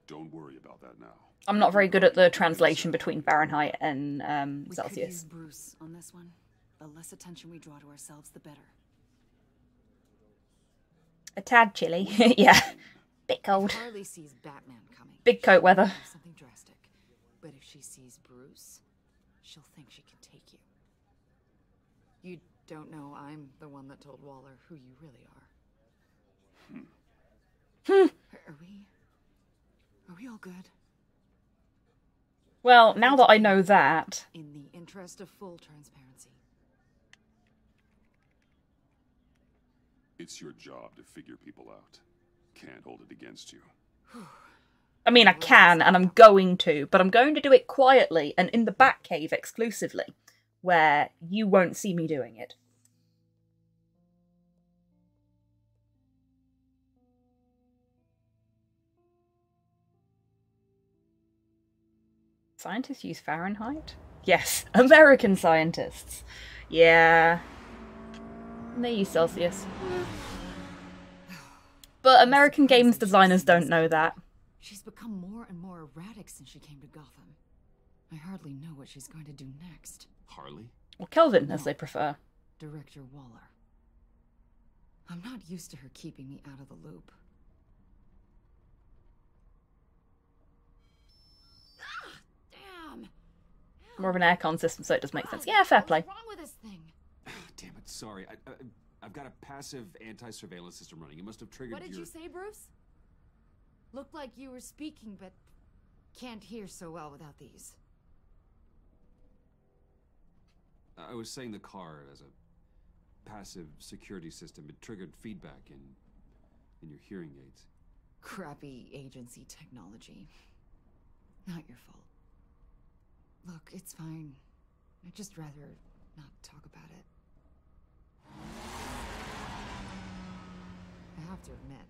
Don't worry about that now. I'm not very good at the translation between Fahrenheit and We could Celsius. use Bruce on this one. The less attention we draw to ourselves, the better. A tad chilly. Yeah. Bit cold. If Harley sees Batman coming, Big coat weather. she'll do something drastic. But if she sees Bruce, she'll think she can take you. You don't know I'm the one that told Waller who you really are. Are we all good? Well, now that I know that... In the interest of full transparency. It's your job to figure people out. Can't hold it against you. I mean, I can, and I'm going to, but I'm going to do it quietly and in the Batcave exclusively, where you won't see me doing it. Scientists use Fahrenheit? Yes, American scientists. Yeah. They use Celsius. But American games designers don't know that. She's become more and more erratic since she came to Gotham. I hardly know what she's going to do next. Harley? Or Kelvin, as they prefer. Director Waller. I'm not used to her keeping me out of the loop. Damn! More of an aircon system, so it does make sense. Yeah, fair play. What's wrong with this thing? Damn it, sorry. I've got a passive anti-surveillance system running. It must have triggered What did you say, Bruce? Looked like you were speaking, but can't hear so well without these. I was saying the car as a passive security system. It triggered feedback in your hearing aids. Crappy agency technology. Not your fault. Look, it's fine. I'd just rather not talk about it. I have to admit,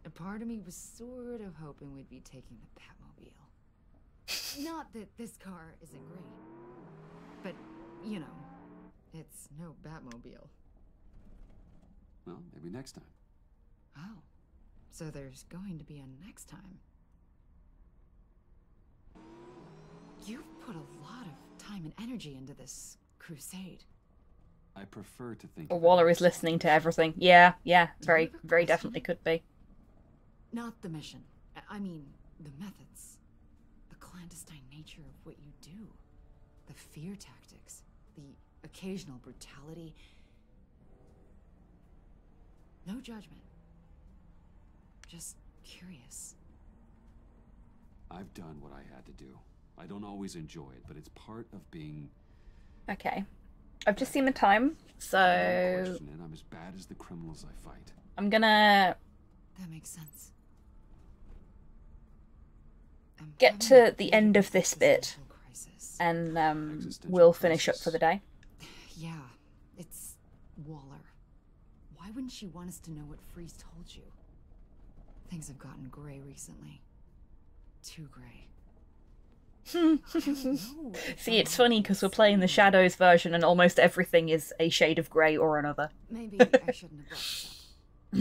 a part of me was sort of hoping we'd be taking the Batmobile. Not that this car isn't great, but, you know, it's no Batmobile. Well, maybe next time. Oh, so there's going to be a next time. You've put a lot of time and energy into this crusade. I prefer to think Waller is listening to everything. Yeah, very definitely could be. Not the mission. I mean, the methods. The clandestine nature of what you do. The fear tactics. The occasional brutality. No judgment. Just curious. I've done what I had to do. I don't always enjoy it, but it's part of being... Okay. I've just seen the time, so... I'm as bad as the criminals I fight. I'm gonna... That makes sense. Get to the end of this bit, and we'll finish up for the day. Yeah, it's Waller. Why wouldn't she want us to know what Freeze told you? Things have gotten gray recently. Too gray. See, it's funny because we're playing the Shadows version and almost everything is a shade of grey or another. Maybe I shouldn't have brought this up.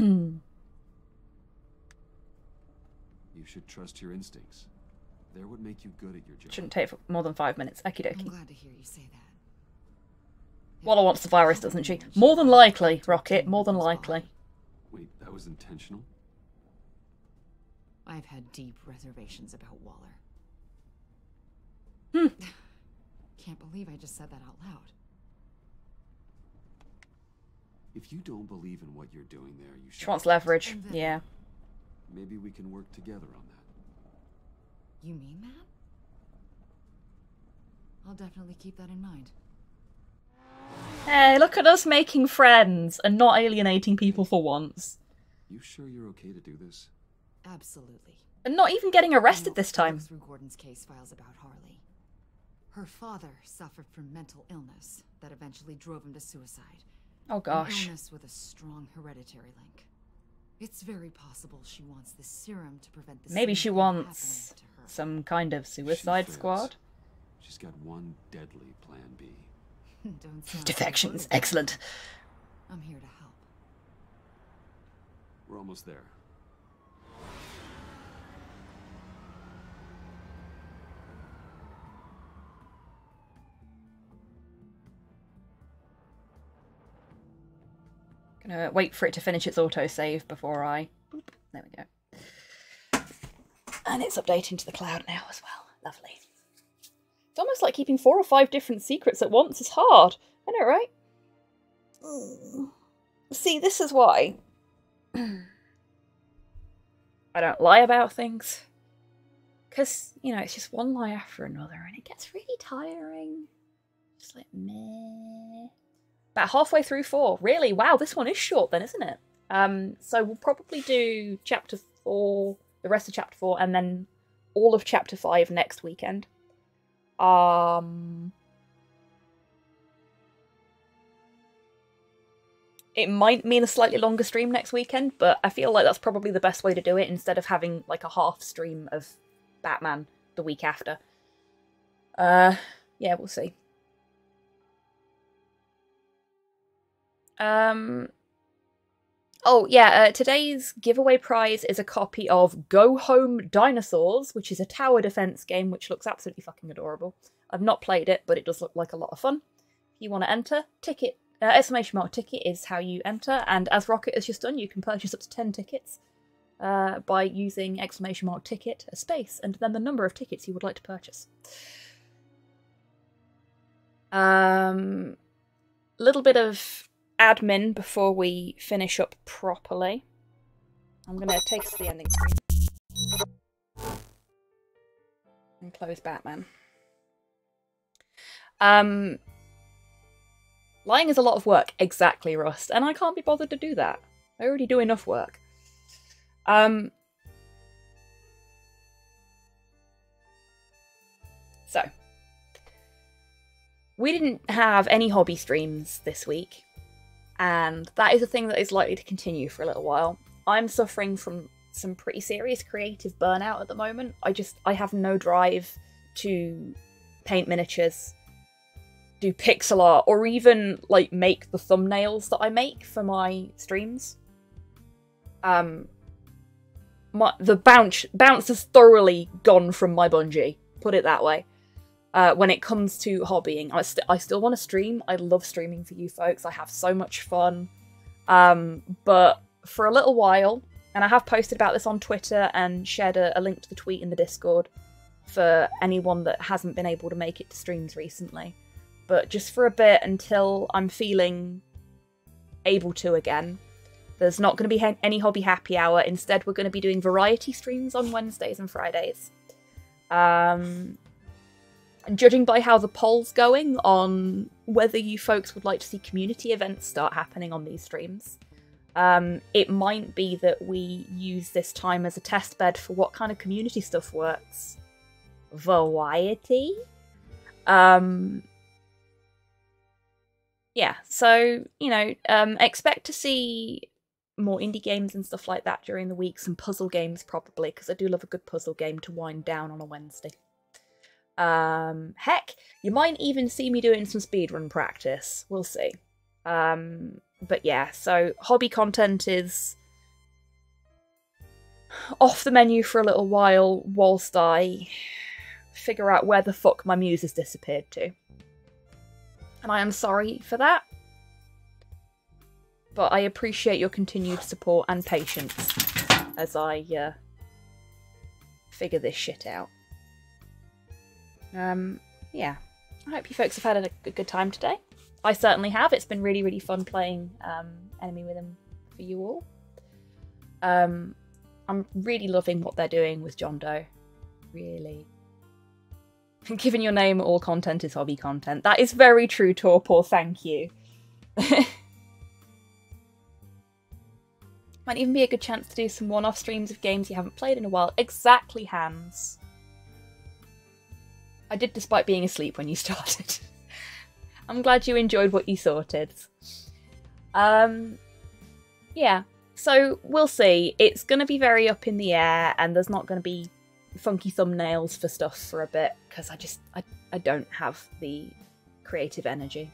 You should trust your instincts. They're what make you good at your job. Shouldn't take more than 5 minutes. Okie dokie. I'm glad to hear you say that. Waller wants the virus, doesn't she? More than likely, Rocket. More than likely. Wait, that was intentional? I've had deep reservations about Waller. Can't believe I just said that out loud. If you don't believe in what you're doing there, you should... She wants leverage. Yeah. Maybe we can work together on that. You mean that? I'll definitely keep that in mind. Hey, look at us making friends and not alienating people for once. You sure you're okay to do this? Absolutely. And not even getting arrested this time. Through Gordon's case files about Harley. Her father suffered from mental illness that eventually drove him to suicide. Oh gosh. An illness with a strong hereditary link. It's very possible she wants this serum to prevent the Maybe same she thing wants happening to her. some kind of suicide squad. She's got one deadly plan B. Don't sound Defections, so excellent. I'm here to help. We're almost there. Gonna wait for it to finish its autosave before I... Boop. There we go. And it's updating to the cloud now as well. Lovely. It's almost like keeping 4 or 5 different secrets at once is hard. I know, right? See, this is why I don't lie about things. Because, you know, it's just one lie after another and it gets really tiring. Just like, meh. About halfway through 4. Really? Wow, this one is short then, isn't it? So we'll probably do chapter 4, the rest of chapter 4, and then all of chapter 5 next weekend. It might mean a slightly longer stream next weekend, but I feel like that's probably the best way to do it instead of having like a half stream of Batman the week after. Yeah, we'll see. Oh, yeah, today's giveaway prize is a copy of Go Home Dinosaurs, which is a tower defense game which looks absolutely fucking adorable. I've not played it, but it does look like a lot of fun. If you want to enter, ticket, exclamation mark ticket is how you enter, and as Rocket has just done, you can purchase up to 10 tickets by using exclamation mark ticket, a space, and then the number of tickets you would like to purchase. Little bit of admin before we finish up properly. I'm going to take us to the ending screen. And close Batman. Lying is a lot of work. Exactly, Rust. And I can't be bothered to do that. I already do enough work. So. We didn't have any hobby streams this week. And that is a thing that is likely to continue for a little while. I'm suffering from some pretty serious creative burnout at the moment. I have no drive to paint miniatures, do pixel art, or even like make the thumbnails that I make for my streams. The bounce has thoroughly gone from my bungee, put it that way. When it comes to hobbying, I still want to stream. I love streaming for you folks. I have so much fun. But for a little while, and I have posted about this on Twitter and shared a link to the tweet in the Discord for anyone that hasn't been able to make it to streams recently. But just for a bit until I'm feeling able to again, there's not going to be any hobby happy hour. Instead, we're going to be doing variety streams on Wednesdays and Fridays. And judging by how the poll's going on whether you folks would like to see community events start happening on these streams, it might be that we use this time as a test bed for what kind of community stuff works. Variety? Yeah, so, you know, expect to see more indie games and stuff like that during the week, some puzzle games probably, because I do love a good puzzle game to wind down on a Wednesday. Heck, you might even see me doing some speedrun practice. We'll see. But yeah, so hobby content is off the menu for a little while whilst I figure out where the fuck my muse has disappeared to. And I am sorry for that. But I appreciate your continued support and patience as I figure this shit out. Yeah, I hope you folks have had a good time today. I certainly have. It's been really, really fun playing Enemy Within for you all. I'm really loving what they're doing with John Doe. Really. Given your name, all content is hobby content. That is very true, Torpor. Thank you. Might even be a good chance to do some one-off streams of games you haven't played in a while. Exactly, Hans. I did, despite being asleep when you started. I'm glad you enjoyed what you sorted. Yeah, so we'll see. It's going to be very up in the air, and there's not going to be funky thumbnails for stuff for a bit, because I don't have the creative energy.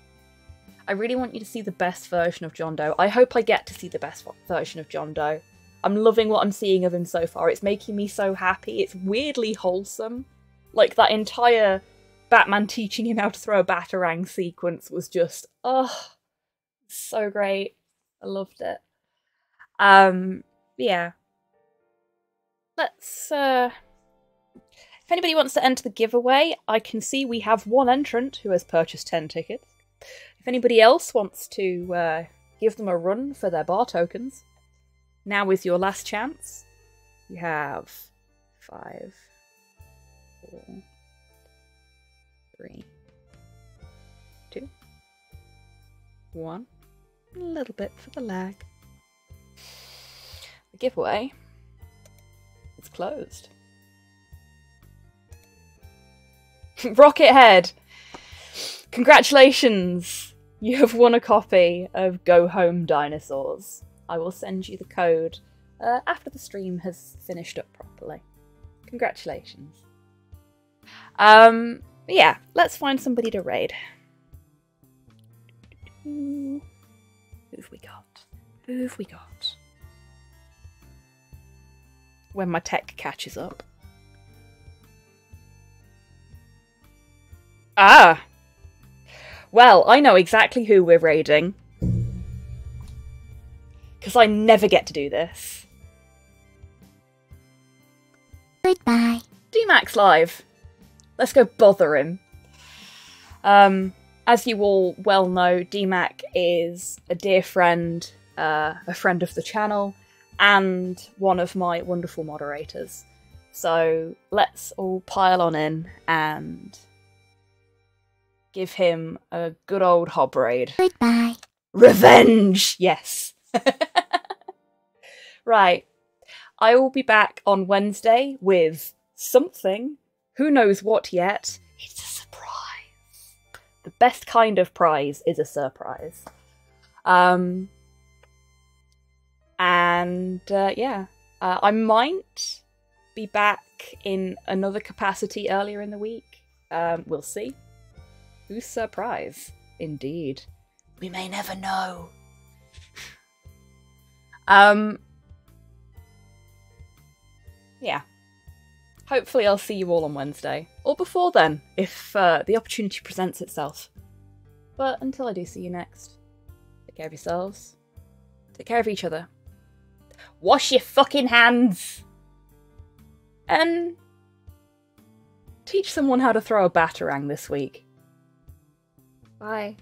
I really want you to see the best version of John Doe. I hope I get to see the best version of John Doe. I'm loving what I'm seeing of him so far. It's making me so happy. It's weirdly wholesome. Like, that entire Batman teaching him how to throw a batarang sequence was just, oh, so great. I loved it. Yeah. Let's, if anybody wants to enter the giveaway, I can see we have one entrant who has purchased 10 tickets. If anybody else wants to give them a run for their bar tokens, now is your last chance. You have 5, 4, 3, 2, 1. A little bit for the lag. The giveaway is closed. Rocket Head! Congratulations! You have won a copy of Go Home Dinosaurs. I will send you the code after the stream has finished up properly. Congratulations. yeah, let's find somebody to raid. Who have we got? Who have we got? When my tech catches up. Ah! Well, I know exactly who we're raiding. Because I never get to do this. Goodbye. D-Max live. Let's go bother him. As you all well know, D-Mac is a dear friend, a friend of the channel, and one of my wonderful moderators. So let's all pile on in and give him a good old hob raid. Goodbye. Revenge! Yes. Right. I will be back on Wednesday with something. Who knows what yet? It's a surprise. The best kind of prize is a surprise. Yeah. I might be back in another capacity earlier in the week. We'll see. Whose surprise? Indeed. We may never know. Yeah. Hopefully I'll see you all on Wednesday. Or before then, if the opportunity presents itself. But until I do see you next, take care of yourselves. Take care of each other. Wash your fucking hands! And teach someone how to throw a batarang this week. Bye.